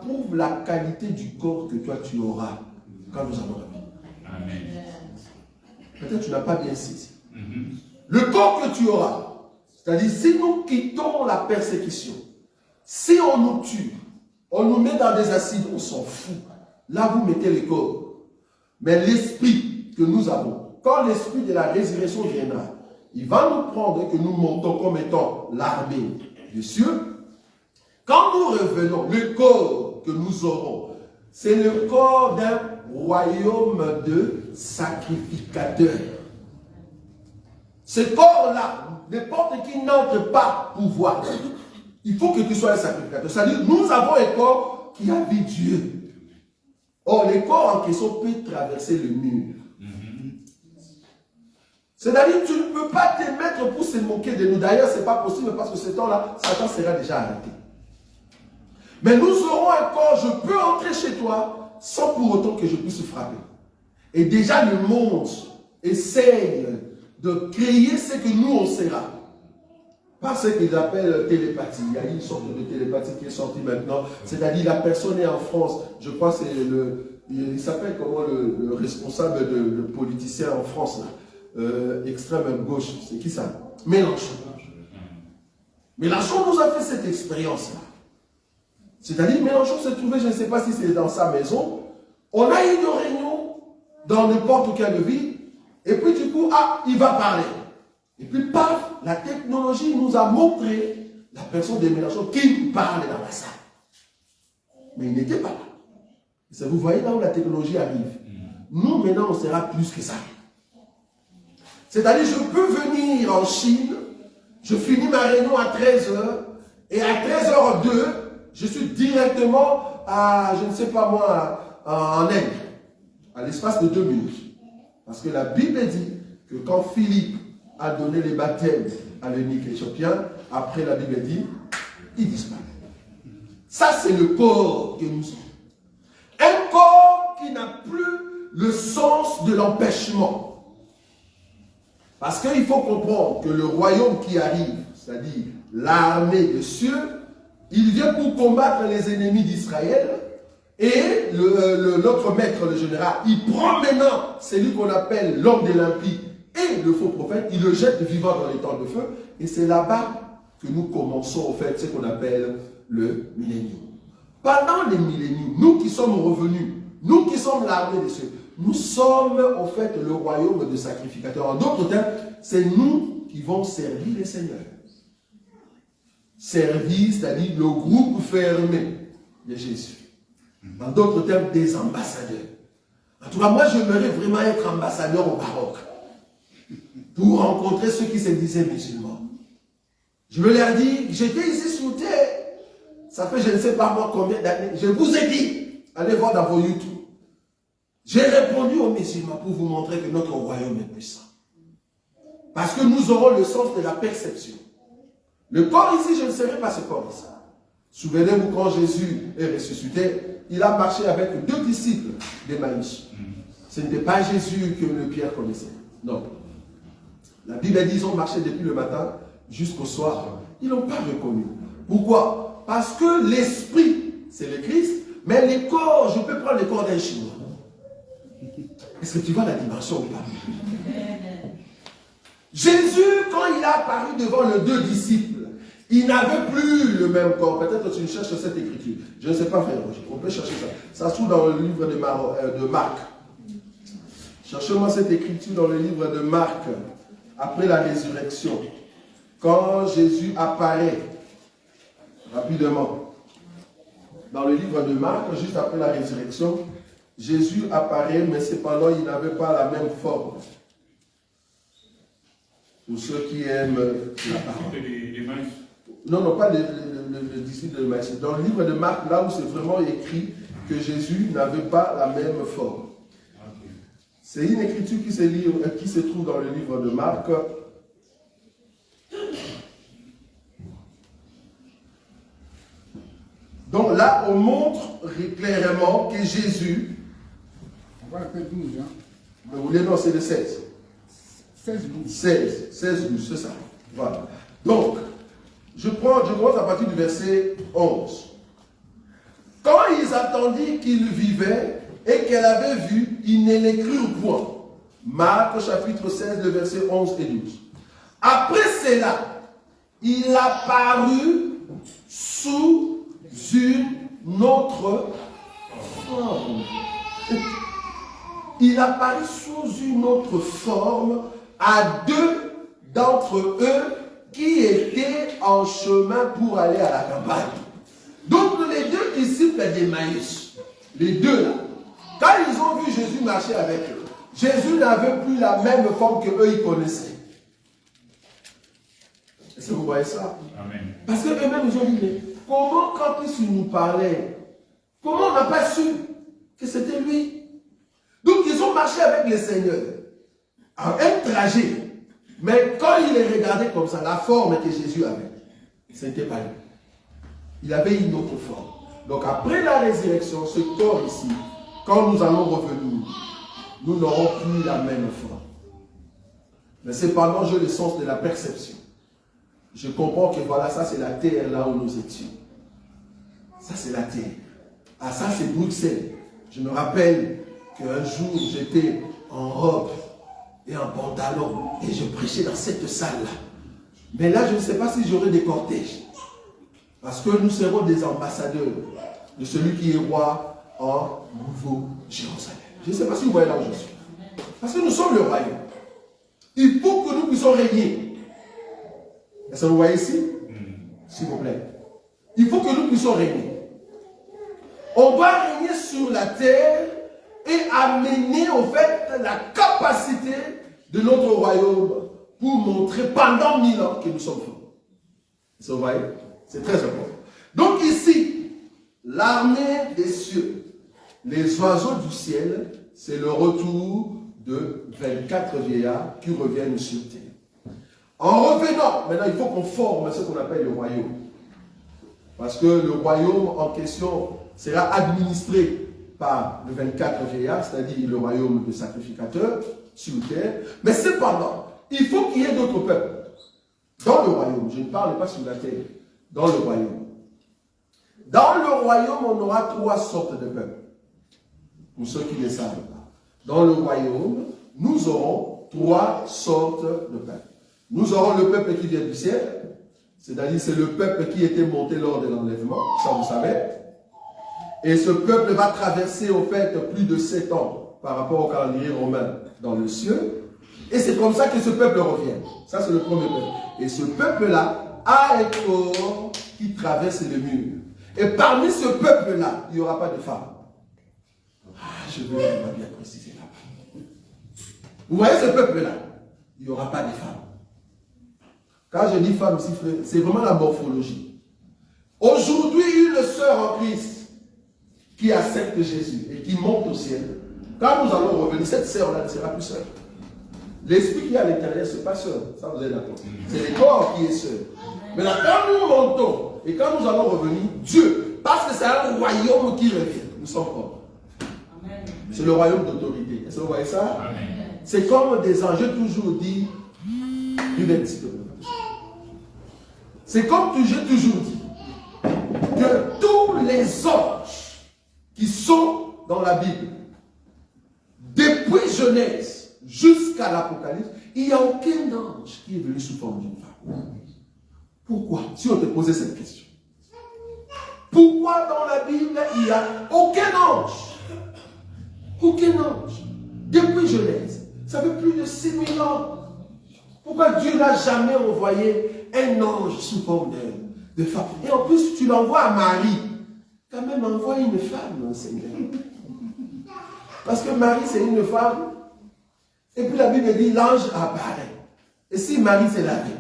prouve la qualité du corps que toi tu auras quand nous allons revenir. Amen. Peut-être tu n'as pas bien saisi. Le corps que tu auras, c'est-à-dire si nous quittons la persécution, si on nous tue, on nous met dans des acides, on s'en fout. Là, vous mettez le corps. Mais l'esprit que nous avons, quand l'esprit de la résurrection viendra, il va nous prendre et que nous montons comme étant l'armée des cieux. Quand nous revenons, le corps que nous aurons, c'est le corps d'un royaume de sacrificateurs. Ce corps-là, n'importe qui n'entre pas pouvoir. Il faut que tu sois un sacrificateur. C'est-à-dire, nous avons un corps qui a vu Dieu. Or, le corps en question peut traverser le mur. C'est-à-dire, tu ne peux pas te mettre pour se moquer de nous. D'ailleurs, ce n'est pas possible parce que ce temps-là, Satan sera déjà arrêté. Mais nous aurons un corps, je peux entrer chez toi sans pour autant que je puisse frapper. Et déjà, le monde essaye de créer ce que nous, on sera. Par ce qu'ils appellent télépathie. Il y a une sorte de télépathie qui est sortie maintenant. C'est-à-dire, la personne est en France. Je crois que c'est il s'appelle comment le responsable de politicien en France, là. Extrême gauche, c'est qui ça? Mélenchon. Mélenchon nous a fait cette expérience-là. C'est-à-dire, Mélenchon se trouvait, je ne sais pas si c'est dans sa maison, on a eu une réunion dans n'importe quelle ville, et puis du coup, il va parler. Et puis, paf, la technologie nous a montré la personne de Mélenchon qui parle dans la salle. Mais il n'était pas là. Ça, vous voyez là où la technologie arrive. Nous, maintenant, on sera plus que ça. C'est-à-dire, je peux venir en Chine, je finis ma réunion à 13h, et à 13h02, je suis directement à, je ne sais pas moi, en Inde, à l'espace de 2 minutes. Parce que la Bible dit que quand Philippe a donné les baptêmes à l'eunuque éthiopien, après la Bible dit, il disparaît. Ça, c'est le corps que nous sommes. Un corps qui n'a plus le sens de l'empêchement. Parce qu'il faut comprendre que le royaume qui arrive, c'est-à-dire l'armée des cieux, Il vient pour combattre les ennemis d'Israël. Et notre maître, le général, il prend maintenant celui qu'on appelle l'homme de l'impie et le faux prophète, il le jette vivant dans les temps de feu. Et c'est là-bas que nous commençons, en fait, ce qu'on appelle le millénium. Pendant les milléniums, nous qui sommes revenus, nous qui sommes l'armée des cieux, nous sommes, en fait, le royaume de sacrificateurs. En d'autres termes, c'est nous qui vont servir les seigneurs. Servir, c'est-à-dire le groupe fermé de Jésus. En d'autres termes, des ambassadeurs. En tout cas, moi, j'aimerais vraiment être ambassadeur au Maroc pour rencontrer ceux qui se disaient musulmans. Je me leur dis, j'étais ici sur terre, ça fait je ne sais pas moi combien d'années. Je vous ai dit, allez voir dans vos YouTube. J'ai répondu aux musulmans pour vous montrer que notre royaume est puissant. Parce que nous aurons le sens de la perception. Le corps ici, je ne serai pas ce corps ici. Souvenez-vous, quand Jésus est ressuscité, il a marché avec 2 disciples d'Emmaüs. Ce n'était pas Jésus que le Pierre connaissait. Non. La Bible dit qu'ils ont marché depuis le matin jusqu'au soir. Ils n'ont pas reconnu. Pourquoi? Parce que l'esprit, c'est le Christ, mais les corps, je peux prendre les corps d'un Chinois. Est-ce que tu vois la dimension ou pas? Jésus, quand il a apparu devant les 2 disciples, il n'avait plus le même corps. Peut-être que tu cherches cette écriture. Je ne sais pas, frère Roger. On peut chercher ça. Ça se trouve dans le livre de Marc. Cherchez-moi cette écriture dans le livre de Marc, après la résurrection. Quand Jésus apparaît, rapidement, dans le livre de Marc, juste après la résurrection, Jésus apparaît, mais cependant, il n'avait pas la même forme. Pour ceux qui aiment la parole. Non, pas le disciple de Maïs. Dans le livre de Marc, là où c'est vraiment écrit que Jésus n'avait pas la même forme. C'est une écriture qui se trouve dans le livre de Marc. Donc là, on montre clairement que Jésus... On va faire 12, hein. Vous voulez, non, c'est le 16. 16, 12. 16, 12, c'est ça. Voilà. Donc, je commence à partir du verset 11. Quand ils attendirent qu'il vivait et qu'elle avait vu, ils ne l'écrirent point. Marc chapitre 16, le verset 11 et 12. Après cela, il apparut sous une autre forme. Il apparut sous une autre forme à 2 d'entre eux qui étaient en chemin pour aller à la campagne. Donc les 2 disciples d'Emmaüs, les 2 là, quand ils ont vu Jésus marcher avec eux, Jésus n'avait plus la même forme que eux ils connaissaient. Est-ce que vous voyez ça? Amen. Parce qu'eux-mêmes ils ont dit, mais comment quand il nous parlait, comment on n'a pas su que c'était lui? Donc ils ont marché avec le Seigneur, à un trajet. Mais quand il les regardait comme ça, la forme que Jésus avait, ce n'était pas lui. Il avait une autre forme. Donc après la résurrection, ce corps ici, quand nous allons revenir, nous n'aurons plus la même forme. Mais cependant, j'ai le sens de la perception. Je comprends que voilà, ça c'est la terre là où nous étions. Ça c'est la terre. Ah, ça c'est Bruxelles. Je me rappelle qu'un jour j'étais en robe et en pantalon et je prêchais dans cette salle-là. Mais là, je ne sais pas si j'aurai des cortèges. Parce que nous serons des ambassadeurs de celui qui est roi en Nouveau-Jérusalem. Je ne sais pas si vous voyez là où je suis. Parce que nous sommes le royaume. Il faut que nous puissions régner. Est-ce que vous voyez ici? S'il vous plaît. Il faut que nous puissions régner. On va régner sur la terre et amener en fait la capacité de notre royaume pour montrer pendant 1000 ans que nous sommes forts. Est-ce que vous voyez? C'est très important. Donc ici, l'armée des cieux, les oiseaux du ciel, c'est le retour de 24 vieillards qui reviennent sur terre. En revenant, maintenant il faut qu'on forme ce qu'on appelle le royaume. Parce que le royaume en question sera administré par le 24 vieillards, c'est-à-dire le royaume de sacrificateurs sur terre. Mais cependant, il faut qu'il y ait d'autres peuples dans le royaume. Je ne parle pas sur la terre, dans le royaume. Dans le royaume, on aura 3 sortes de peuples. Pour ceux qui ne savent pas. Dans le royaume, nous aurons 3 sortes de peuples. Nous aurons le peuple qui vient du ciel, c'est-à-dire c'est le peuple qui était monté lors de l'enlèvement, ça vous savez. Et ce peuple va traverser au fait plus de 7 ans par rapport au calendrier romain dans le ciel. Et c'est comme ça que ce peuple revient. Ça c'est le premier peuple. Et ce peuple-là a un corps qui traverse le mur. Et parmi ce peuple-là, il n'y aura pas de femmes. Ah, je veux bien préciser là-bas. Vous voyez ce peuple-là, il n'y aura pas de femmes. Quand je dis femme ici, c'est vraiment la morphologie. Aujourd'hui, une sœur en Christ qui accepte Jésus et qui monte au ciel, quand nous allons revenir, cette sœur-là ne sera plus sœur. L'esprit qui est à l'intérieur, ce n'est pas sœur. Ça, vous êtes d'accord. C'est le corps qui est sœur. Maintenant, quand nous montons et quand nous allons revenir, Dieu, parce que c'est un royaume qui revient, nous sommes hommes. C'est le royaume d'autorité. Est-ce que vous voyez ça? C'est comme des anges. J'ai toujours dit, c'est comme j'ai toujours dit, que tous les anges qui sont dans la Bible, depuis Genèse jusqu'à l'Apocalypse, il n'y a aucun ange qui est venu sous forme d'une femme. Pourquoi? Si on te posait cette question. Pourquoi dans la Bible, il n'y a aucun ange? Aucun ange. Depuis Genèse, ça fait plus de 6000 ans. Pourquoi Dieu n'a jamais envoyé un ange sous forme de femme? Et en plus, tu l'envoies à Marie. Quand même, envoie une femme, Seigneur. Parce que Marie, c'est une femme. Et puis la Bible dit, l'ange apparaît. Et si Marie, c'est la vie,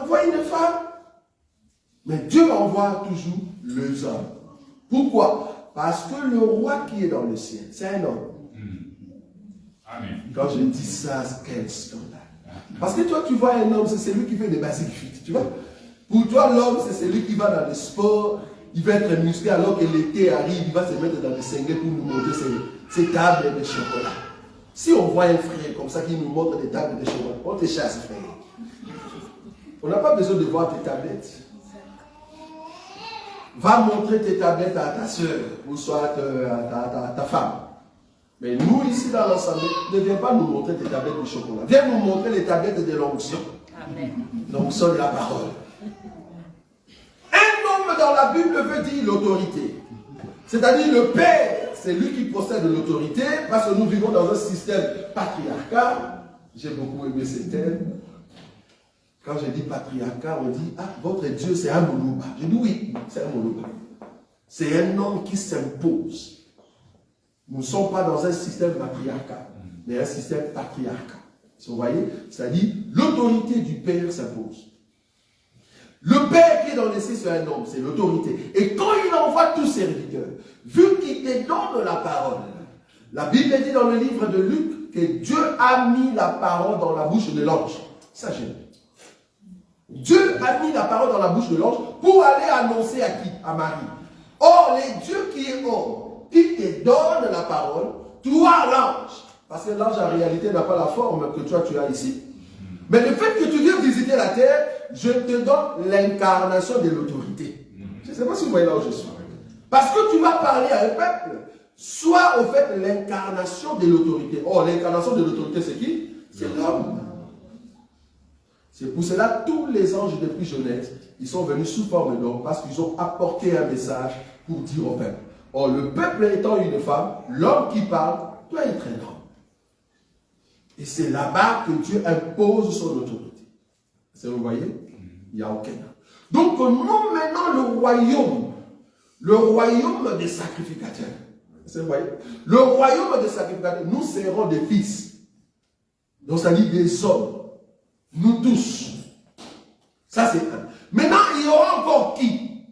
envoie une femme. Mais Dieu envoie toujours les hommes. Pourquoi? Parce que le roi qui est dans le ciel, c'est un homme. Amen. Quand je dis ça, quel scandale. Parce que toi, tu vois un homme, c'est celui qui fait des basic fit. Tu vois? Pour toi, l'homme, c'est celui qui va dans le sport, il va être musclé alors que l'été arrive, il va se mettre dans le senglet pour nous montrer ses tables de chocolat. Si on voit un frère comme ça qui nous montre des tables de chocolat, on te chasse, frère. On n'a pas besoin de voir tes tablettes. Va montrer tes tablettes à ta soeur ou soit à ta femme. Mais nous, ici dans l'Assemblée, ne viens pas nous montrer tes tablettes de chocolat. Viens nous montrer les tablettes de l'onction. L'onction de la parole. Un homme dans la Bible veut dire l'autorité. C'est-à-dire le père, c'est lui qui possède l'autorité, parce que nous vivons dans un système patriarcal. J'ai beaucoup aimé ce thème. Quand je dis patriarcat, on dit, ah, votre Dieu c'est un Moluba. Je dis oui, c'est un Moluba. C'est un homme qui s'impose. Nous ne sommes pas dans un système patriarcal, mais un système patriarcal. Vous voyez? C'est-à-dire, l'autorité du Père s'impose. Le Père qui est dans les cieux, c'est un homme, c'est l'autorité. Et quand il envoie tous ses serviteurs, vu qu'il te donne la parole, la Bible dit dans le livre de Luc que Dieu a mis la parole dans la bouche de l'ange. Ça, j'aime. Dieu a mis la parole dans la bouche de l'ange pour aller annoncer à qui? À Marie. Or, les dieux qui est homme, qui te donne la parole, toi l'ange, parce que l'ange en réalité n'a pas la forme que toi tu as ici. Mais le fait que tu viens visiter la terre, je te donne l'incarnation de l'autorité. Je ne sais pas si vous voyez là où je suis. Parce que tu vas parler à un peuple, soit au fait l'incarnation de l'autorité. Or, l'incarnation de l'autorité, c'est qui? C'est l'homme. C'est pour cela tous les anges depuis Genèse, ils sont venus sous forme d'homme parce qu'ils ont apporté un message pour dire au peuple. Or, le peuple étant une femme, l'homme qui parle doit être un homme. Et c'est là-bas que Dieu impose son autorité. Vous voyez? Il n'y a aucun homme. Donc, nous menons le royaume des sacrificateurs. Vous voyez? Le royaume des sacrificateurs, nous serons des fils. Donc, ça dit des hommes. Nous tous. Ça, c'est un. Maintenant, il y aura encore qui?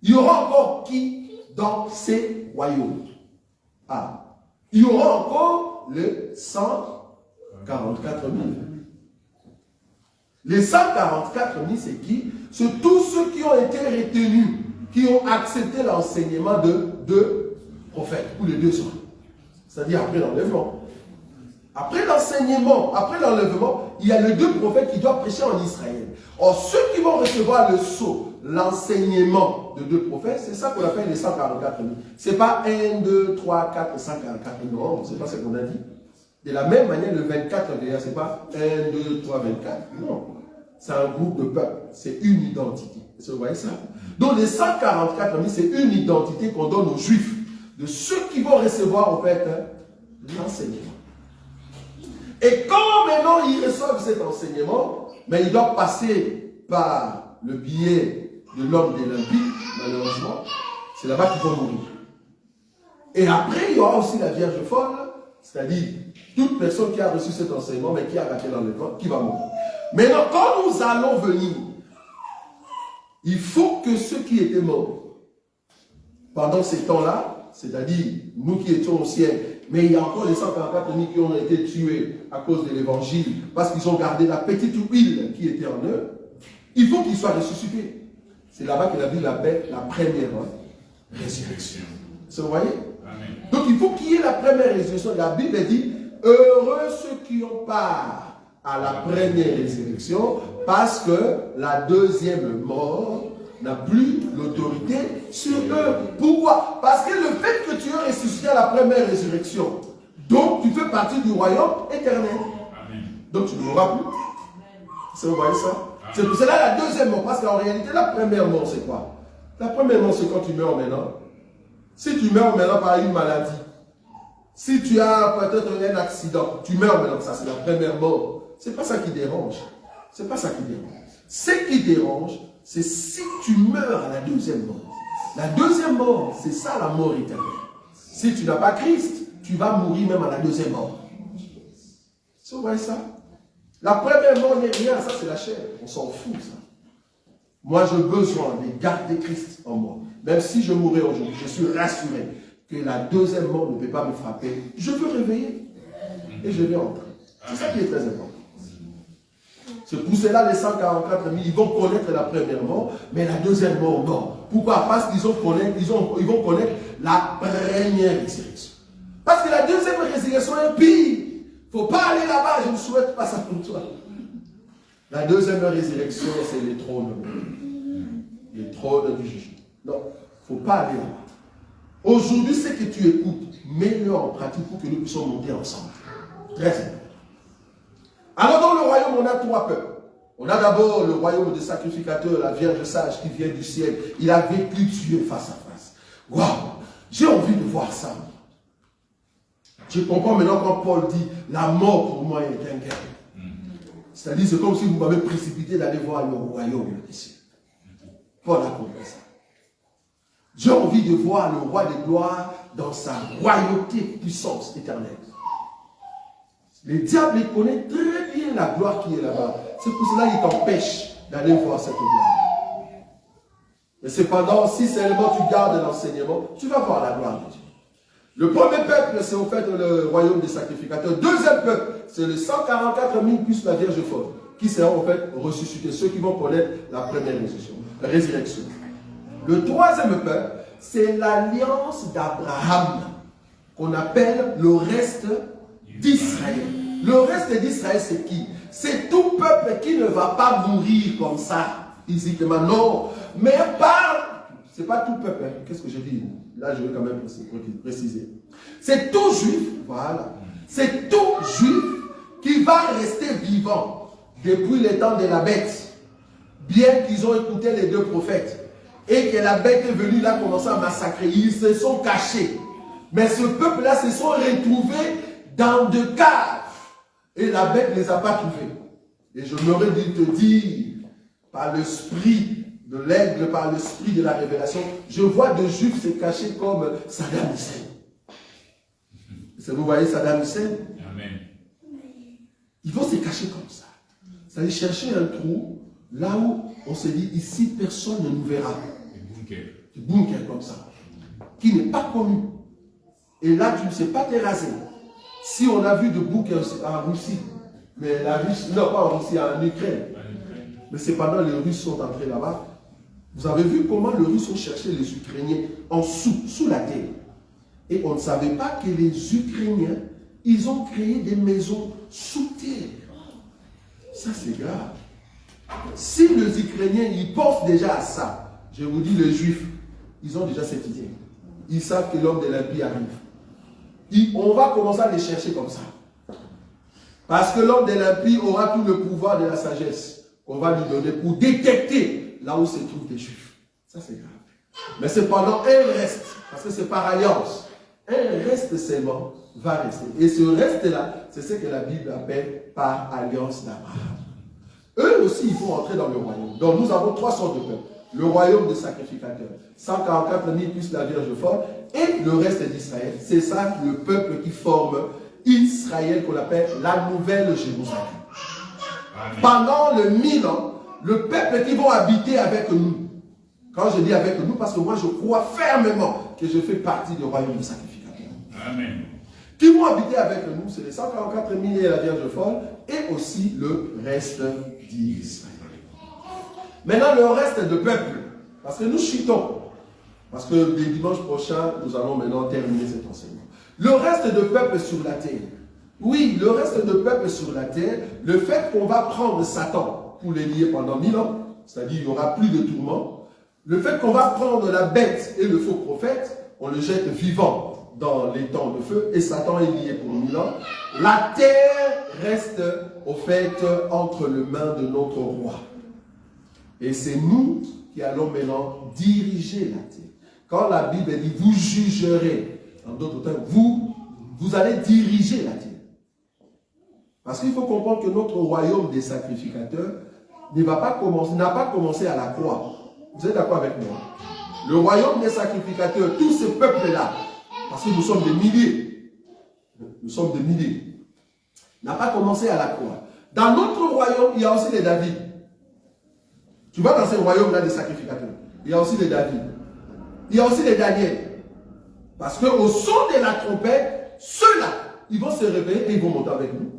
Il y aura encore qui dans ces royaumes? Ah. Il y aura encore les 144 000. Les 144 000, c'est qui? C'est tous ceux qui ont été retenus, qui ont accepté l'enseignement de deux prophètes, ou les 200. C'est-à-dire après l'enlèvement. Après l'enseignement, après l'enlèvement, il y a les 2 prophètes qui doivent prêcher en Israël. Or, ceux qui vont recevoir le sceau, l'enseignement de 2 prophètes, c'est ça qu'on appelle les 144 000. Ce n'est pas 1, 2, 3, 4, 144 000. Non, ce n'est pas ce qu'on a dit. De la même manière, le 24 ce n'est pas 1, 2, 3, 24. Non. C'est un groupe de peuple. C'est une identité. Vous voyez ça? Donc, les 144 000, c'est une identité qu'on donne aux Juifs. De ceux qui vont recevoir, en fait, l'enseignement. Et quand maintenant ils reçoivent cet enseignement, mais ils doivent passer par le biais de l'homme des limpides, malheureusement, c'est là-bas qu'ils vont mourir. Et après, il y aura aussi la Vierge folle, c'est-à-dire toute personne qui a reçu cet enseignement, mais qui a raté dans le corps, qui va mourir. Maintenant, quand nous allons venir, il faut que ceux qui étaient morts pendant ces temps-là, c'est-à-dire nous qui étions au ciel, mais il y a encore les 144 000 qui ont été tués à cause de l'évangile, parce qu'ils ont gardé la petite huile qui était en eux, il faut qu'ils soient ressuscités. C'est là-bas que la Bible appelle la première résurrection. Vous voyez? Amen. Donc il faut qu'il y ait la première résurrection. La Bible dit, heureux ceux qui ont part à la première résurrection, parce que la deuxième mort n'a plus l'autorité sur eux. Pourquoi? Parce que le fait que tu es ressuscité à la première résurrection, donc tu fais partie du royaume éternel. Amen. Donc tu ne mourras plus. Vous voyez ça? C'est pour cela la deuxième mort, parce qu'en réalité, la première mort, c'est quoi? La première mort, c'est quand tu meurs maintenant. Si tu meurs maintenant par une maladie, si tu as peut-être un accident, tu meurs maintenant, ça c'est la première mort. C'est pas ça qui dérange. C'est pas ça qui dérange. Ce qui dérange, c'est si tu meurs à la deuxième mort. La deuxième mort, c'est ça la mort éternelle. Si tu n'as pas Christ, tu vas mourir même à la deuxième mort. Vous voyez ça? La première mort n'est rien, ça c'est la chair. On s'en fout, ça. Moi, j'ai besoin de garder Christ en moi. Même si je mourrais aujourd'hui, je suis rassuré que la deuxième mort ne peut pas me frapper. Je peux réveiller et je vais entrer. C'est ça qui est très important. C'est pour cela les 144 000, ils vont connaître la première mort, mais la deuxième mort, non. Pourquoi? Parce qu'ils vont connaître la première résurrection. Parce que la deuxième résurrection est pire. Il ne faut pas aller là-bas, je ne souhaite pas ça pour toi. La deuxième résurrection, c'est les trônes. Les trônes du jugement. Non, il ne faut pas aller là-bas. Aujourd'hui, ce que tu écoutes, mets-le en pratique pour que nous puissions monter ensemble. Très important. Alors dans le royaume, on a 3 peuples. On a d'abord le royaume des sacrificateurs, la Vierge sage qui vient du ciel. Il a vécu Dieu face à face. Waouh! J'ai envie de voir ça. Je comprends maintenant quand Paul dit la mort pour moi est un gain. C'est-à-dire c'est comme si vous m'avez précipité d'aller voir le royaume des cieux. Paul a compris ça. J'ai envie de voir le roi des gloires dans sa royauté, puissance éternelle. Le diable il connaît très bien la gloire qui est là-bas. C'est pour cela qu'il t'empêche d'aller voir cette gloire. Mais cependant, si seulement tu gardes l'enseignement, tu vas voir la gloire de Dieu. Le premier peuple, c'est au fait le royaume des sacrificateurs. Deuxième peuple, c'est les 144 000 plus la Vierge folle, qui seront en fait ressuscités, ceux qui vont connaître la première résurrection. Le troisième peuple, c'est l'alliance d'Abraham, qu'on appelle le reste d'Israël. Le reste d'Israël, c'est qui? C'est tout peuple qui ne va pas mourir comme ça, physiquement, non. Mais par... C'est pas tout peuple, hein. Qu'est-ce que je dis? Là, je vais quand même préciser. C'est tout juif, voilà. C'est tout juif qui va rester vivant depuis le temps de la bête. Bien qu'ils ont écouté les 2 prophètes. Et que la bête est venue là commencer à massacrer. Ils se sont cachés. Mais ce peuple-là se sont retrouvés dans 2 caves. Et la bête ne les a pas trouvés. Et je m'aurais dû te dire, par l'esprit de l'aigle, par l'esprit de la révélation, je vois de juifs se cacher comme Saddam Hussein. Vous voyez Saddam Hussein? Amen. Ils vont se cacher comme ça. C'est-à-dire chercher un trou, là où on se dit, ici personne ne nous verra. Du bunker comme ça, qui n'est pas connu. Et là, tu ne sais pas terrasser. Si on a vu de bunkers en Russie, mais la Russie, non pas en Russie, en Ukraine. Mais cependant, les Russes sont entrés là-bas. Vous avez vu comment les Russes ont cherché les Ukrainiens en sous la terre. Et on ne savait pas que les Ukrainiens Ils ont créé des maisons sous terre. Ça, c'est grave. Si les Ukrainiens, ils pensent déjà à ça, je vous dis, les Juifs, ils ont déjà cette idée. Ils savent que l'homme de l'impie arrive. On va commencer à les chercher comme ça. Parce que l'homme de l'impie aura tout le pouvoir de la sagesse qu'on va lui donner pour détecter là où se trouvent les Juifs. Ça, c'est grave. Mais cependant, un reste, parce que c'est par alliance, un reste seulement va rester. Et ce reste-là, c'est ce que la Bible appelle par alliance d'Abraham. Eux aussi, ils vont entrer dans le royaume. Donc nous avons 3 sortes de peuples. Le royaume des sacrificateurs, 144 000 plus la Vierge folle, et le reste d'Israël. C'est ça le peuple qui forme Israël, qu'on appelle la nouvelle Jérusalem. Amen. Pendant le 1000 ans, le peuple qui vont habiter avec nous. Quand je dis avec nous, parce que moi je crois fermement que je fais partie du royaume des sacrificateurs. Amen. Qui vont habiter avec nous, c'est les 144 000 et la Vierge folle, et aussi le reste d'Israël. Maintenant, le reste de peuple, parce que nous chutons, parce que le dimanche prochain, nous allons maintenant terminer cet enseignement. Le reste de peuple sur la terre. Oui, le reste de peuple sur la terre, le fait qu'on va prendre Satan pour les lier pendant 1000 ans, c'est-à-dire il n'y aura plus de tourment, le fait qu'on va prendre la bête et le faux prophète, on le jette vivant dans les temps de feu, et Satan est lié pour 1000 ans, la terre reste au fait entre les mains de notre roi. Et c'est nous qui allons maintenant diriger la terre. Quand la Bible dit vous jugerez, en d'autres termes, vous allez diriger la terre. Parce qu'il faut comprendre que notre royaume des sacrificateurs n'a pas commencé à la croix. Vous êtes d'accord avec moi? Le royaume des sacrificateurs, tout ce peuple-là, parce que nous sommes des milliers, n'a pas commencé à la croix. Dans notre royaume, il y a aussi les David. Tu vas dans ce royaume-là des sacrificateurs. Il y a aussi les David. Il y a aussi les Daniel. Parce qu'au son de la trompette, ceux-là, ils vont se réveiller et ils vont monter avec nous.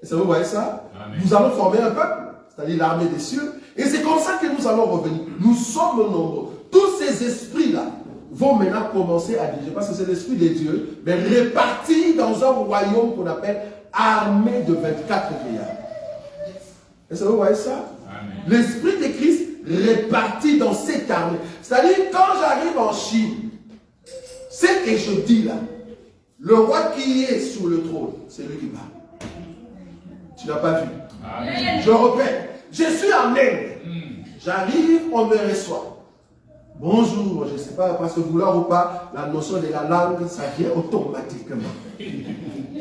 Et ça, vous voyez ça? Amen. Nous allons former un peuple, c'est-à-dire l'armée des cieux. Et c'est comme ça que nous allons revenir. Nous sommes nombreux. Tous ces esprits-là vont maintenant commencer à diriger. Parce que c'est l'esprit de Dieu, mais réparti dans un royaume qu'on appelle armée de 24 vieillards. Et ça, vous voyez ça? L'esprit de Christ réparti dans cette armée. C'est-à-dire, quand j'arrive en Chine, ce que je dis là, le roi qui est sur le trône, c'est lui qui parle. Tu n'as pas vu? Amen. Je répète, je suis en Inde. J'arrive, on me reçoit. Bonjour, je ne sais pas, parce que vouloir ou pas, la notion de la langue, ça vient automatiquement.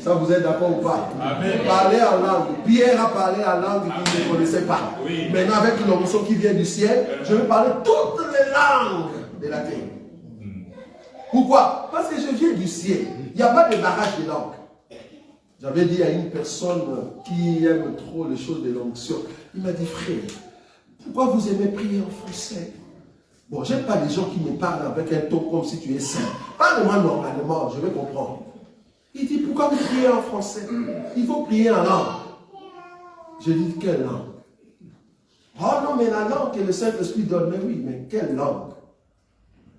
Ça, vous êtes d'accord ou pas? Amen. Parler en langue. Pierre a parlé en langue qu'il ne connaissait pas. Oui. Maintenant, avec une notion qui vient du ciel, je vais parler toutes les langues de la terre. Pourquoi? Parce que je viens du ciel. Il n'y a pas de barrage de langue. J'avais dit à une personne qui aime trop les choses de l'onction, il m'a dit, frère, pourquoi vous aimez prier en français? Bon, j'aime pas les gens qui me parlent avec un ton comme si tu es saint. Parle-moi normalement, je vais comprendre. Il dit, pourquoi vous priez en français? Il faut prier en langue. Je dis, quelle langue? Oh non, mais la langue que le Saint-Esprit donne. Mais oui, mais quelle langue?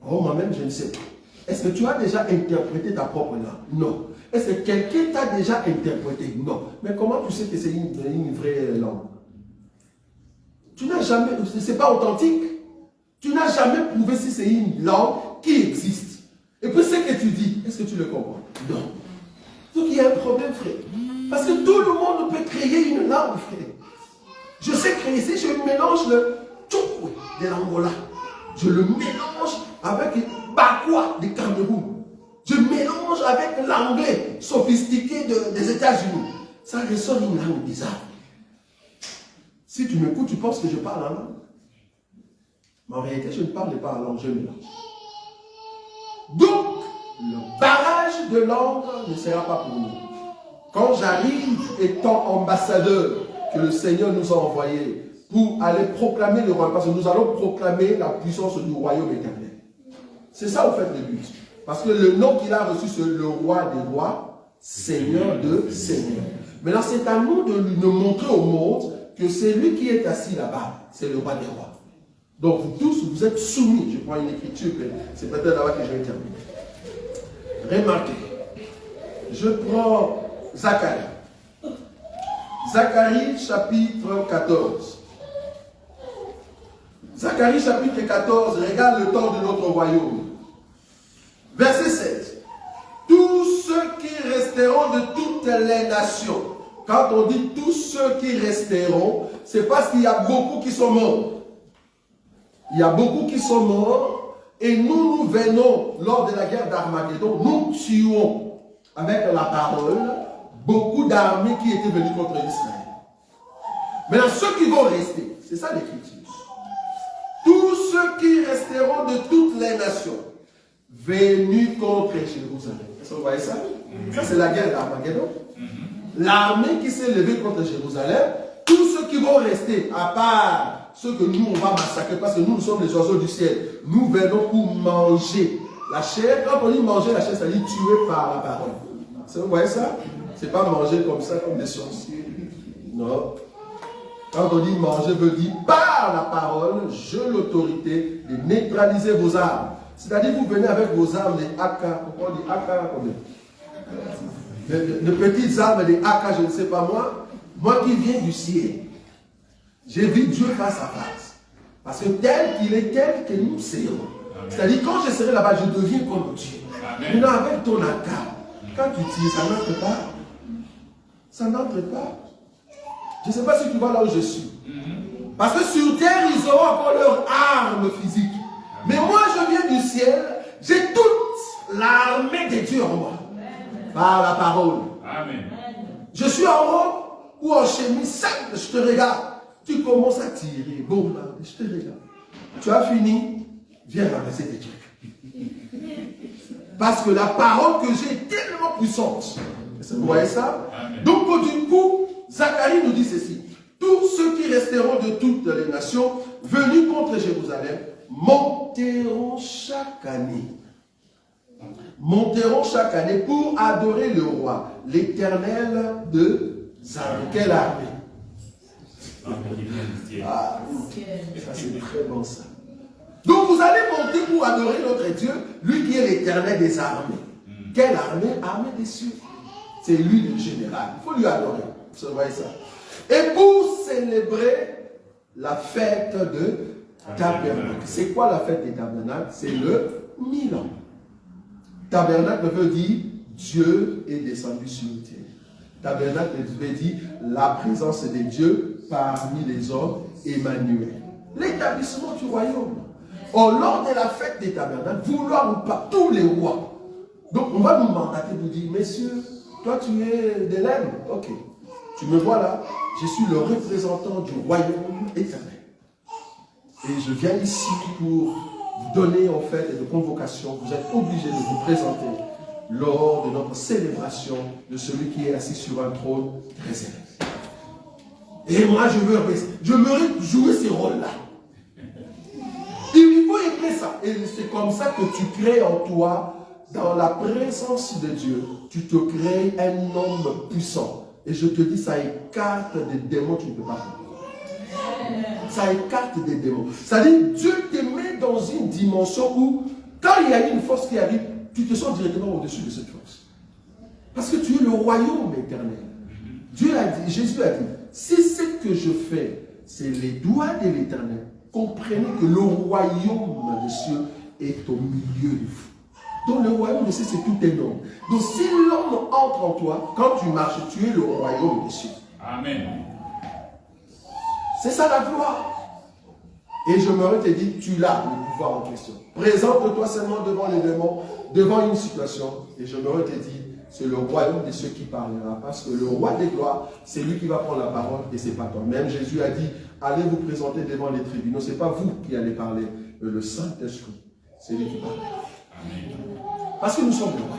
Oh, moi-même, je ne sais pas. Est-ce que tu as déjà interprété ta propre langue? Non. Est-ce que quelqu'un t'a déjà interprété? Non. Mais comment tu sais que c'est une vraie langue? Tu n'as jamais, c'est pas authentique. Tu n'as jamais prouvé si c'est une langue qui existe. Et puis ce que tu dis, est-ce que tu le comprends? Non. Donc il y a un problème, frère. Parce que tout le monde peut créer une langue, frère. Je sais créer, si je mélange le tchoukoué de l'Angola, je le mélange avec le bakwa du Cameroun. Je mélange avec l'anglais sophistiqué des États-Unis. Ça ressort une langue bizarre. Si tu m'écoutes, tu penses que je parle en langue. Mais en réalité, je ne parle pas en langue, je mélange. Donc, le barrage de langue ne sera pas pour nous. Quand j'arrive, étant ambassadeur que le Seigneur nous a envoyé pour aller proclamer le royaume, parce que nous allons proclamer la puissance du royaume éternel. C'est ça, au fait, le but. Parce que le nom qu'il a reçu, c'est le roi des rois, Seigneur de seigneurs. Maintenant, c'est à nous de lui montrer au monde que c'est lui qui est assis là-bas, c'est le roi des rois. Donc, vous tous, vous êtes soumis. Je prends une écriture, c'est peut-être là-bas que je vais terminer. Remarquez, je prends Zacharie. Zacharie chapitre 14. Zacharie chapitre 14, regarde le temps de notre royaume. Verset 16. Tous ceux qui resteront de toutes les nations. Quand on dit tous ceux qui resteront, c'est parce qu'il y a beaucoup qui sont morts. Il y a beaucoup qui sont morts et nous venons lors de la guerre d'Armageddon, nous tuons avec la parole beaucoup d'armées qui étaient venues contre Israël. Maintenant, ceux qui vont rester, c'est ça l'écriture. Tous ceux qui resteront de toutes les nations venus contre Jérusalem. Est-ce que vous voyez ça? Ça, c'est la guerre d'Armageddon. L'armée qui s'est levée contre Jérusalem, tous ceux qui vont rester, à part ceux que nous, on va massacrer, parce que nous sommes les oiseaux du ciel, nous venons pour manger la chair. Quand on dit manger la chair, ça dit tuer par la parole. Vous voyez ça? C'est pas manger comme ça, comme des sorciers. Non. Quand on dit manger, veut dire par la parole, je l'autorité de neutraliser vos armes. C'est-à-dire vous venez avec vos armes, les AK. Pourquoi on dit AK combien? De petites armes, les AK, je ne sais pas moi. Moi qui viens du ciel, j'ai vu Dieu face à face. Parce que tel qu'il est, tel que nous serons. C'est-à-dire quand je serai là-bas, je deviens comme Dieu. Maintenant avec ton AK, quand tu tires, ça n'entre pas. Ça n'entre pas. Je ne sais pas si tu vois là où je suis. Parce que sur terre, ils auront encore leurs armes physiques. Mais moi, je viens du ciel, j'ai toute l'armée de Dieu en moi. Par la parole. Amen. Je suis en robe ou en chemise simple, je te regarde. Tu commences à tirer. Bon, là, je te regarde. Tu as fini, viens ramasser tes trucs. Parce que la parole que j'ai est tellement puissante. Vous voyez ça? Amen. Donc, du coup, Zacharie nous dit ceci. Tous ceux qui resteront de toutes les nations venus contre Jérusalem monteront chaque année. Monteront chaque année pour adorer le roi, l'Éternel de Zahar. Quelle armée? Ah, ça c'est très bon ça. Donc vous allez monter pour adorer notre Dieu, lui qui est l'Éternel des armées. Quelle armée? Armée des cieux. C'est lui le général. Il faut lui adorer. Vous voyez ça? Et pour célébrer la fête de Tabernacle. C'est quoi la fête des tabernacles? C'est le Milan. Tabernacle veut dire Dieu est descendu sur la terre. Tabernacle veut dire la présence de Dieu parmi les hommes, Emmanuel. L'établissement du royaume. Or, lors de la fête des tabernacles, vouloir ou pas, tous les rois. Donc, on va nous mandater pour dire, messieurs, toi tu es de l'Aime, ok. Tu me vois là, je suis le représentant du royaume éternel. Et je viens ici pour vous donner en fait de convocation. Vous êtes obligés de vous présenter lors de notre célébration de celui qui est assis sur un trône très élevé. Et moi, je veux jouer ces rôles-là. Il faut aimer ça. Et c'est comme ça que tu crées en toi, dans la présence de Dieu, tu te crées un homme puissant. Et je te dis, ça écarte des démons que tu ne peux pas faire. Ça écarte des démons. C'est-à-dire, Dieu te met dans une dimension où, quand il y a une force qui arrive, tu te sens directement au-dessus de cette force. Parce que tu es le royaume éternel. Dieu a dit, Jésus a dit, si ce que je fais, c'est les doigts de l'éternel, comprenez que le royaume des cieux est au milieu de vous. Donc le royaume des cieux, c'est tout un homme. Donc si l'homme entre en toi, quand tu marches, tu es le royaume des cieux. Amen. C'est ça la gloire. Et je me te dit, tu l'as le pouvoir en question. Présente-toi seulement devant les démons, devant une situation, et je me te dit, c'est le royaume de ceux qui parlera. Parce que le roi des gloires, c'est lui qui va prendre la parole et c'est pas toi. Même Jésus a dit, allez vous présenter devant les tribunaux. Ce n'est pas vous qui allez parler, mais le Saint-Esprit. C'est lui qui parle. Amen. Parce que nous sommes le royaume.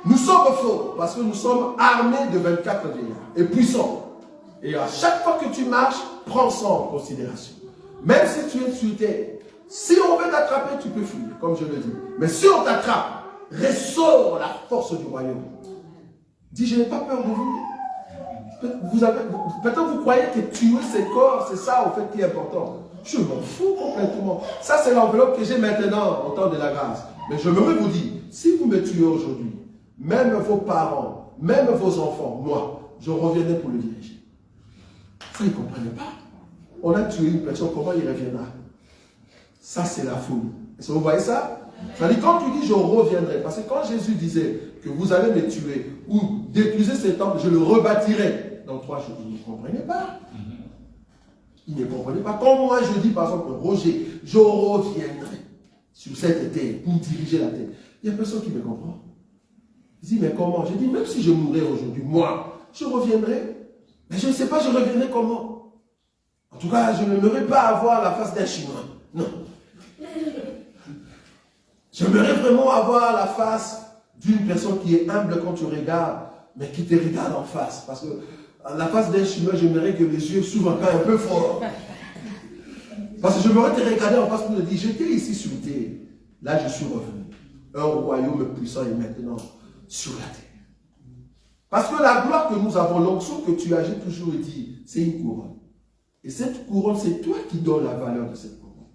Nous sommes forts parce que nous sommes armés de 24 vieillards et puissants. Et à chaque fois que tu marches, prends ça en considération. Même si tu es sur terre, si on veut t'attraper, tu peux fuir, comme je le dis. Mais si on t'attrape, ressort la force du royaume. Dis, je n'ai pas peur de vous. Peut-être vous croyez que tuer ces corps, c'est ça en fait qui est important. Je m'en fous complètement. Ça, c'est l'enveloppe que j'ai maintenant en temps de la grâce. Mais je me vous dire, si vous me tuez aujourd'hui, même vos parents, même vos enfants, moi, je reviendrai pour le diriger. Ça, ils ne comprenaient pas. On a tué une personne, comment il reviendra? Ça, c'est la folie. Est-ce que vous voyez ça? C'est-à-dire, quand tu dis je reviendrai, parce que quand Jésus disait que vous allez me tuer ou détruisez ce temple, je le rebâtirai dans 3 jours, ils ne comprenaient pas. Ils ne comprenaient pas. Quand moi je dis par exemple, Roger, je reviendrai sur cette terre pour diriger la terre, il n'y a personne qui me comprend. Il dit, mais comment? Je dis, même si je mourrais aujourd'hui, moi, je reviendrai. Mais je ne sais pas, je reviendrai comment? En tout cas, je n'aimerais pas avoir la face d'un Chinois. Non. J'aimerais vraiment avoir la face d'une personne qui est humble quand tu regardes, mais qui te regarde en face. Parce que la face d'un Chinois, j'aimerais que les yeux s'ouvrent encore un peu fort. Parce que j'aimerais te regarder en face pour te dire, j'étais ici sur terre. Là, je suis revenu. Un royaume puissant est maintenant sur la terre. Parce que la gloire que nous avons, l'onction que tu as, j'ai toujours dit, c'est une couronne. Et cette couronne, c'est toi qui donnes la valeur de cette couronne.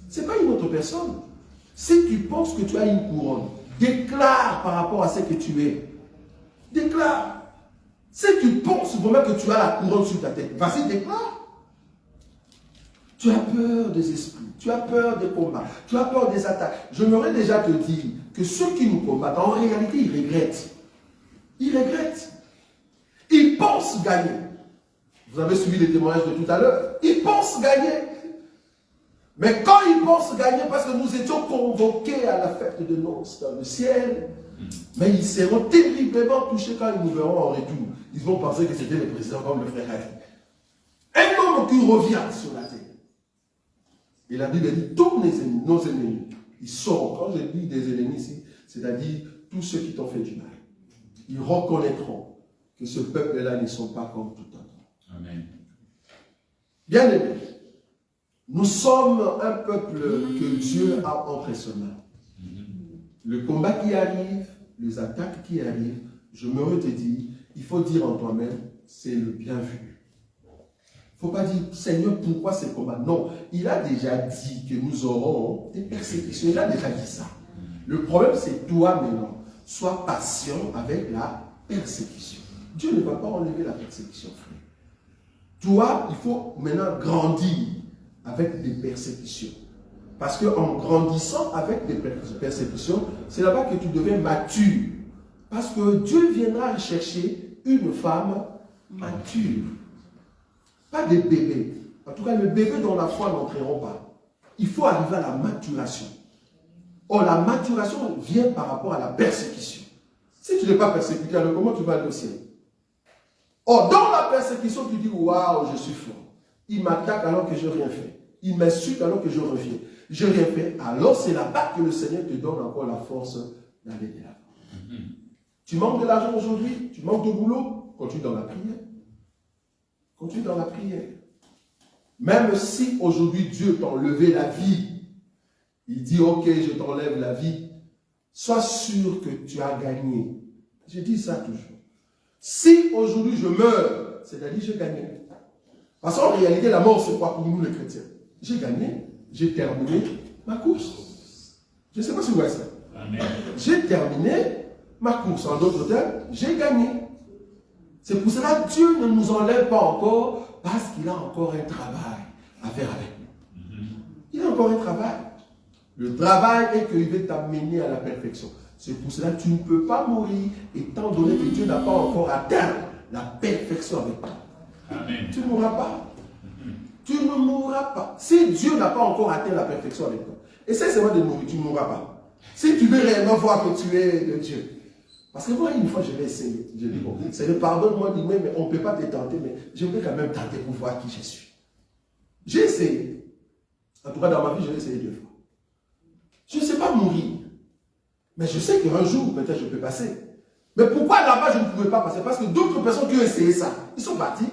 Ce n'est pas une autre personne. Si tu penses que tu as une couronne, déclare par rapport à ce que tu es. Déclare. Si tu penses vraiment que tu as la couronne sur ta tête, vas-y, déclare. Tu as peur des esprits, tu as peur des combats, tu as peur des attaques. J'aimerais déjà te dire que ceux qui nous combattent, en réalité, ils regrettent. Ils regrettent. Ils pensent gagner. Vous avez suivi les témoignages de tout à l'heure. Ils pensent gagner. Mais quand ils pensent gagner, parce que nous étions convoqués à la fête de noces dans le ciel, mais ils seront terriblement touchés quand ils nous verront en retour. Ils vont penser que c'était le président comme le frère Ali. Un homme qui revient sur la terre. Et la Bible dit, tous nos ennemis, ils sont, quand je dis des ennemis ici, c'est-à-dire tous ceux qui t'ont fait du mal. Ils reconnaîtront que ce peuple-là ne sont pas comme tout autre. Amen. Bien aimé, nous sommes un peuple que Dieu a entre ses mains. Le combat qui arrive, les attaques qui arrivent, je me te dis, il faut dire en toi-même, c'est le bien vu. Il ne faut pas dire, Seigneur, pourquoi ces combats? Non, il a déjà dit que nous aurons des persécutions. Il a déjà dit ça. Le problème, c'est toi maintenant. Sois patient avec la persécution. Dieu ne va pas enlever la persécution, frère. Toi, il faut maintenant grandir avec des persécutions. Parce qu'en grandissant avec des persécutions, c'est là-bas que tu deviens mature. Parce que Dieu viendra chercher une femme mature. Pas des bébés. En tout cas, les bébés dans la foi n'entreront pas. Il faut arriver à la maturation. Or, la maturation vient par rapport à la persécution. Si tu n'es pas persécuté, alors comment tu vas aller au ciel? Or, dans la persécution, tu dis, waouh, je suis fort. Il m'attaque alors que je n'ai rien fait. Il m'insulte alors que je reviens. Je n'ai rien fait. Alors, c'est là-bas que le Seigneur te donne encore la force d'aller de l'avant. Tu manques de l'argent aujourd'hui, tu manques de boulot, continue dans la prière. Continue dans la prière. Même si aujourd'hui Dieu t'a enlevé la vie, il dit, ok, je t'enlève la vie, sois sûr que tu as gagné. Je dis ça toujours. Si aujourd'hui je meurs, c'est-à-dire j'ai gagné. Parce qu'en réalité, la mort, c'est quoi pour nous les chrétiens? J'ai gagné, j'ai terminé ma course. Je ne sais pas si vous voyez ça. J'ai terminé ma course. En d'autres termes, j'ai gagné. C'est pour cela que Dieu ne nous enlève pas encore, parce qu'il a encore un travail à faire avec nous. Il a encore un travail. Le travail est qu'il veut t'amener à la perfection. C'est pour cela que tu ne peux pas mourir, étant donné que Dieu n'a pas encore atteint la perfection avec toi. Amen. Tu ne mourras pas. Tu ne mourras pas. Si Dieu n'a pas encore atteint la perfection avec toi, essaie seulement de mourir, tu ne mourras pas. Si tu veux réellement voir que tu es de Dieu. Parce que moi, une fois, je vais essayer. Je dis, bon, Seigneur, pardonne-moi, mais on ne peut pas te tenter, mais je vais quand même tenter pour voir qui je suis. J'ai essayé. En tout cas, dans ma vie, je l'ai essayé 2 fois. Je ne sais pas mourir. Mais je sais qu'un jour, peut-être, je peux passer. Mais pourquoi là-bas, je ne pouvais pas passer? Parce que d'autres personnes qui ont essayé ça, ils sont partis.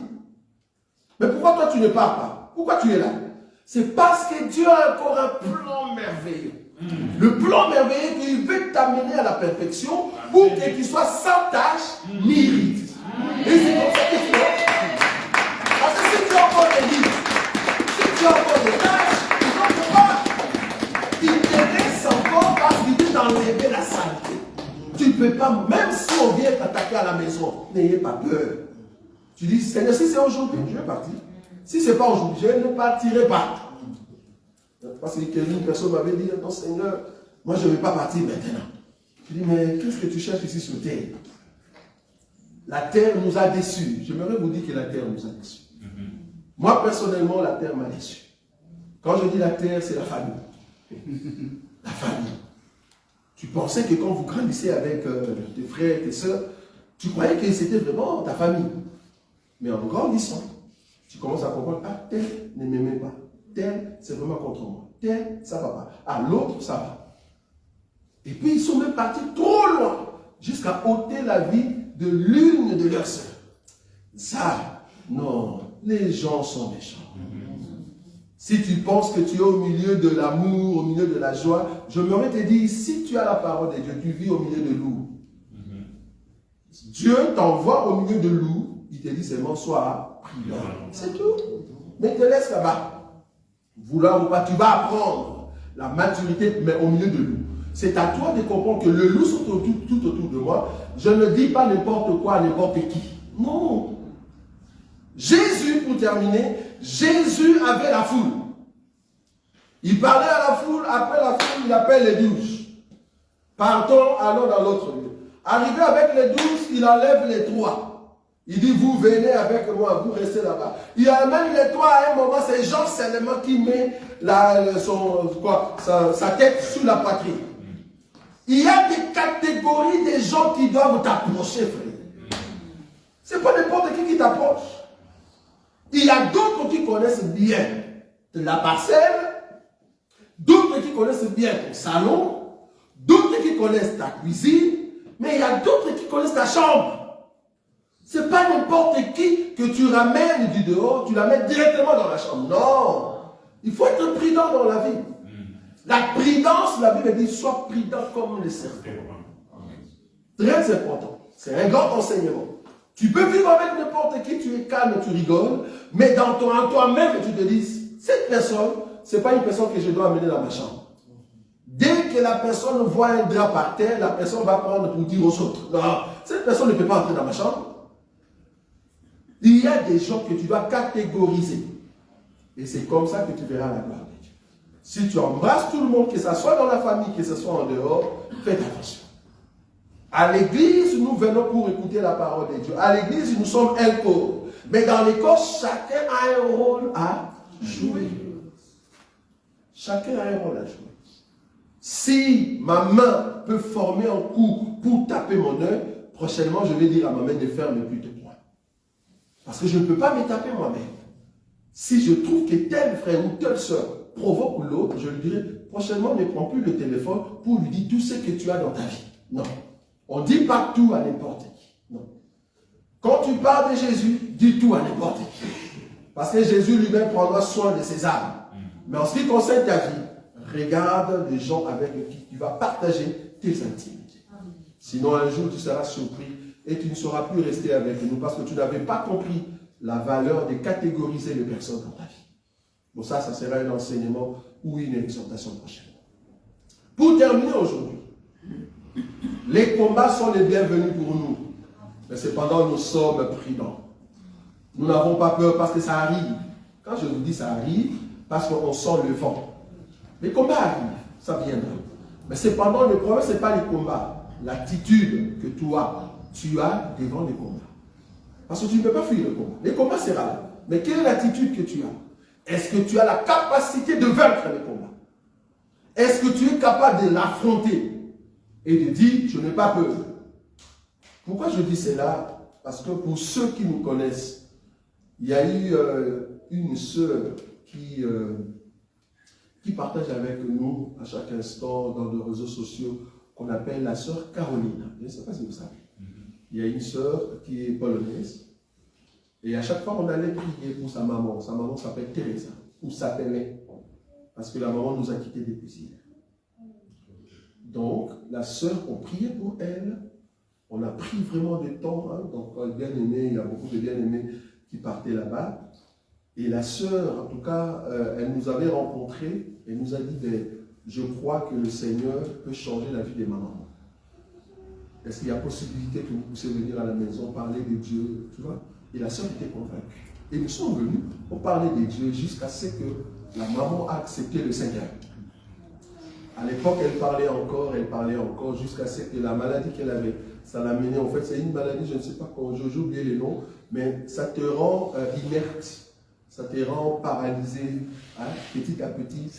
Mais pourquoi toi, tu ne pars pas? Pourquoi tu es là? C'est parce que Dieu a encore un plan merveilleux. Le plan merveilleux qu'il veut t'amener à la perfection pour que tu sois sans tâche ni ride. Et c'est comme ça que tu es. Parce que si tu as encore des rides, si tu as encore des tâches, il ne pas. Il te reste encore parce qu'il veut t'enlever la santé. Tu ne peux pas, même si on vient t'attaquer à la maison, n'ayez pas peur. Tu dis, Seigneur, si c'est aujourd'hui, je vais partir. Si ce n'est pas aujourd'hui, je ne partirai pas. Parce que une personne m'avait dit, non Seigneur, moi je ne vais pas partir maintenant. Je dis, mais qu'est-ce que tu cherches ici sur terre? La terre nous a déçus. J'aimerais vous dire que la terre nous a déçus. Moi personnellement, la terre m'a déçu. Quand je dis la terre, c'est la famille. La famille. Tu pensais que quand vous grandissez avec tes frères, tes soeurs, tu croyais que c'était vraiment ta famille. Mais en grandissant, tu commences à comprendre, ah, tel ne m'aimait pas. Tel, c'est vraiment contre moi. Tel, ça ne va pas. Ah, l'autre, ça va. Et puis, ils sont même partis trop loin, jusqu'à ôter la vie de l'une de leurs sœurs. Ça, non, les gens sont méchants. Si tu penses que tu es au milieu de l'amour, au milieu de la joie, je m'aurais te dit, si tu as la parole de Dieu, tu vis au milieu de loups. Dieu t'envoie au milieu de loups, il te dit seulement sois prudent. C'est tout. Mais te laisse là-bas. Vouloir ou pas, tu vas apprendre la maturité, mais au milieu de loups. C'est à toi de comprendre que le loup sont tout autour de moi. Je ne dis pas n'importe quoi à n'importe qui. Non. Jésus, pour terminer, Jésus avait la foule. Il parlait à la foule, après la foule, il appelle les 12. Partons, allons dans l'autre lieu. Arrivé avec les 12, il enlève les 3. Il dit, vous venez avec moi, vous restez là-bas. Il amène les 3 à un moment, c'est Jean seulement qui met sa tête sur la poitrine. Il y a des catégories de gens qui doivent t'approcher, frère. Ce n'est pas n'importe qui t'approche. Il y a d'autres qui connaissent bien la parcelle, d'autres qui connaissent bien ton salon, d'autres qui connaissent ta cuisine, mais il y a d'autres qui connaissent ta chambre. Ce n'est pas n'importe qui que tu ramènes du dehors, tu la mets directement dans la chambre. Non. Il faut être prudent dans la vie. La prudence, la Bible dit, sois prudent comme le serpent. Très important. C'est un grand enseignement. Tu peux vivre avec n'importe qui, tu es calme, tu rigoles, mais dans toi-même, tu te dis, cette personne, ce n'est pas une personne que je dois amener dans ma chambre. Dès que la personne voit un drap par terre, la personne va prendre pour dire aux autres, non, cette personne ne peut pas entrer dans ma chambre. Il y a des gens que tu dois catégoriser. Et c'est comme ça que tu verras la gloire de Dieu. Si tu embrasses tout le monde, que ce soit dans la famille, que ce soit en dehors, fais attention. À l'église, nous venons pour écouter la parole de Dieu. À l'église, nous sommes un corps. Mais dans les corps, chacun a un rôle à jouer. Chacun a un rôle à jouer. Si ma main peut former un coup pour taper mon œil, prochainement, je vais dire à ma main de faire ne plus de poing. Parce que je ne peux pas me taper moi-même. Si je trouve que tel frère ou telle soeur provoque l'autre, je lui dirai, prochainement, ne prends plus le téléphone pour lui dire tout ce que tu as dans ta vie. Non. On ne dit pas tout à n'importe qui. Non. Quand tu parles de Jésus, dis tout à n'importe qui. Parce que Jésus lui-même prendra soin de ses âmes. Mais en ce qui concerne ta vie, regarde les gens avec qui tu vas partager tes intimités. Sinon, un jour, tu seras surpris et tu ne sauras plus rester avec nous parce que tu n'avais pas compris la valeur de catégoriser les personnes dans ta vie. Bon, ça sera un enseignement ou une exhortation prochaine. Pour terminer aujourd'hui, les combats sont les bienvenus pour nous. Mais cependant, nous sommes prudents. Nous n'avons pas peur parce que ça arrive. Quand je vous dis ça arrive, parce qu'on sent le vent. Les combats arrivent, ça viendra. Mais cependant, le problème, ce n'est pas les combats. L'attitude que tu as devant les combats. Parce que tu ne peux pas fuir le combat. Les combats seront là. Mais quelle est l'attitude que tu as? Est-ce que tu as la capacité de vaincre les combats? Est-ce que tu es capable de l'affronter et de dire, je n'ai pas peur? Pourquoi je dis cela? Parce que pour ceux qui nous connaissent, il y a eu une sœur qui partage avec nous à chaque instant dans les réseaux sociaux qu'on appelle la sœur Caroline. Je ne sais pas si vous savez. Il y a une sœur qui est polonaise et à chaque fois on allait prier pour sa maman. Sa maman s'appelle Teresa ou s'appelait parce que la maman nous a quittés depuis hier. Donc la sœur, on priait pour elle. On a pris vraiment du temps. Hein, donc bien-aimé, il y a beaucoup de bien-aimés qui partaient là-bas. Et la sœur, en tout cas, elle nous avait rencontrés et nous a dit, je crois que le Seigneur peut changer la vie des mamans. est-ce qu'il y a possibilité que vous puissiez venir à la maison parler de Dieu, tu vois? Et la sœur était convaincue. Et nous sommes venus pour parler de Dieu jusqu'à ce que la maman a accepté le Seigneur. À l'époque, elle parlait encore jusqu'à ce que la maladie qu'elle avait, ça l'a menée. En fait, c'est une maladie, je ne sais pas comment, j'ai oublié les noms, mais ça te rend inerte, ça te rend paralysé, hein, petit à petit.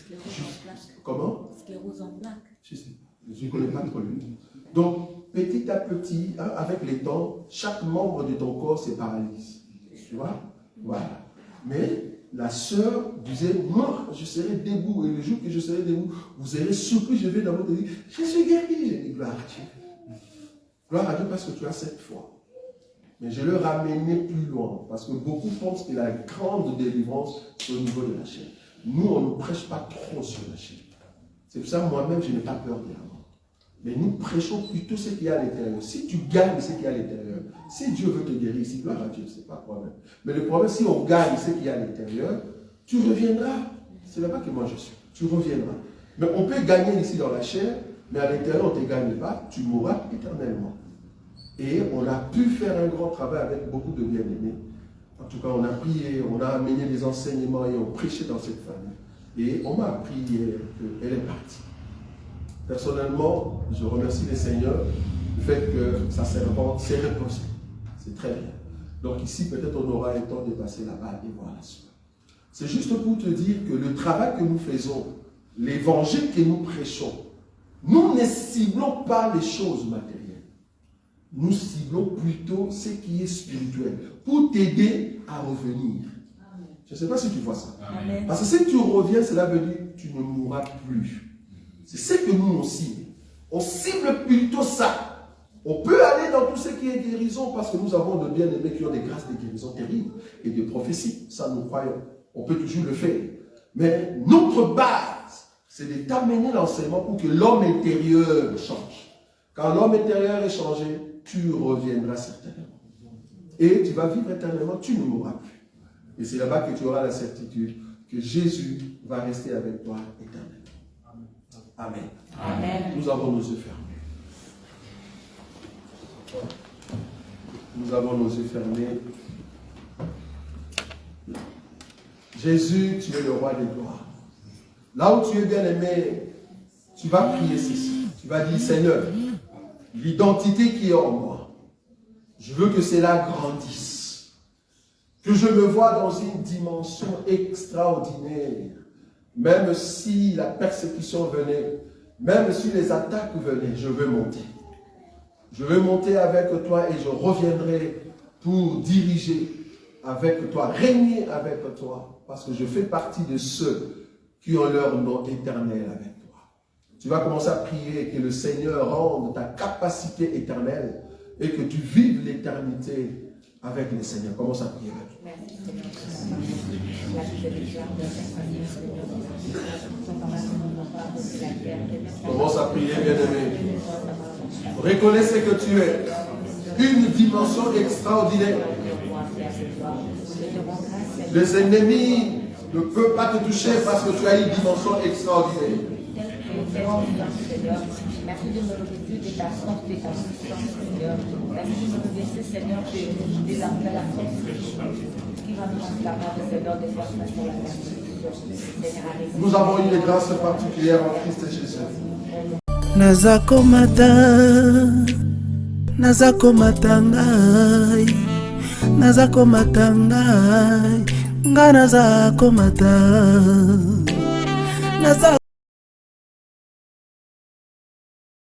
Comment? Sclérose en plaques. Je ne connais pas trop lui. Donc, petit à petit, hein, avec les temps, chaque membre de ton corps se paralyse. Tu vois? Voilà. Mais la sœur disait, moi, je serai debout. Et le jour que je serai debout, vous serez surpris, je vais dans votre vie. Je suis guéri. J'ai dit, gloire à Dieu. Gloire à Dieu parce que tu as cette foi. Mais je le ramenais plus loin. Parce que beaucoup pensent que la grande délivrance, c'est au niveau de la chair. Nous, on ne prêche pas trop sur la chair. C'est pour ça, moi-même, je n'ai pas peur de la mort. Mais nous prêchons plutôt ce qu'il y a à l'intérieur. Si tu gagnes ce qu'il y a à l'intérieur, si Dieu veut te guérir ici, gloire à Dieu, ce n'est pas le problème. Mais le problème, si on gagne ce qu'il y a à l'intérieur, tu reviendras. Ce n'est pas que moi je suis. Tu reviendras. Mais on peut gagner ici dans la chair, mais à l'intérieur, on ne te gagne pas. Tu mourras éternellement. Et on a pu faire un grand travail avec beaucoup de bien-aimés. En tout cas, on a prié, on a amené des enseignements et on prêchait dans cette famille. Et on m'a appris qu'elle est partie. Personnellement, je remercie le Seigneur du fait que sa servante s'est reposée. C'est très bien. Donc ici, peut-être on aura le temps de passer là-bas et voir la suite. C'est juste pour te dire que le travail que nous faisons, l'évangile que nous prêchons, nous ne ciblons pas les choses matérielles. Nous ciblons plutôt ce qui est spirituel pour t'aider à revenir. Je ne sais pas si tu vois ça. Amen. Parce que si tu reviens, cela veut dire que tu ne mourras plus. C'est ce que nous on cible. On cible plutôt ça. On peut aller dans tout ce qui est guérison parce que nous avons de bien-aimés qui ont des grâces de guérison terribles et de prophéties. Ça, nous croyons. On peut toujours le faire. Mais notre base, c'est de t'amener l'enseignement pour que l'homme intérieur change. Quand l'homme intérieur est changé, tu reviendras certainement. Et tu vas vivre éternellement, tu ne mourras plus. Et c'est là-bas que tu auras la certitude que Jésus va rester avec toi éternellement. Amen. Amen. Nous avons nos yeux fermés. Nous avons nos yeux fermés. Jésus, tu es le roi des gloires. Là où tu es bien aimé, tu vas prier ceci. Tu vas dire, Seigneur, l'identité qui est en moi, je veux que cela grandisse. Que je me vois dans une dimension extraordinaire. Même si la persécution venait, même si les attaques venaient, je veux monter. Je veux monter avec toi et je reviendrai pour diriger avec toi, régner avec toi, parce que je fais partie de ceux qui ont leur nom éternel avec toi. Tu vas commencer à prier que le Seigneur rende ta capacité éternelle et que tu vives l'éternité avec le Seigneur. Commence à prier avec lui. Commence à prier, bien-aimé. Reconnais ce que tu es. Une dimension extraordinaire. Les ennemis ne peuvent pas te toucher parce que tu as une dimension extraordinaire. Merci de me revêtir de ta force, de ta puissance, Seigneur. Merci de me revêtir, Seigneur, de la force qui va nous rendre capable, Seigneur, de faire face à la persécution. Nous avons eu des grâces particulières en Christ Jésus. Nazakomata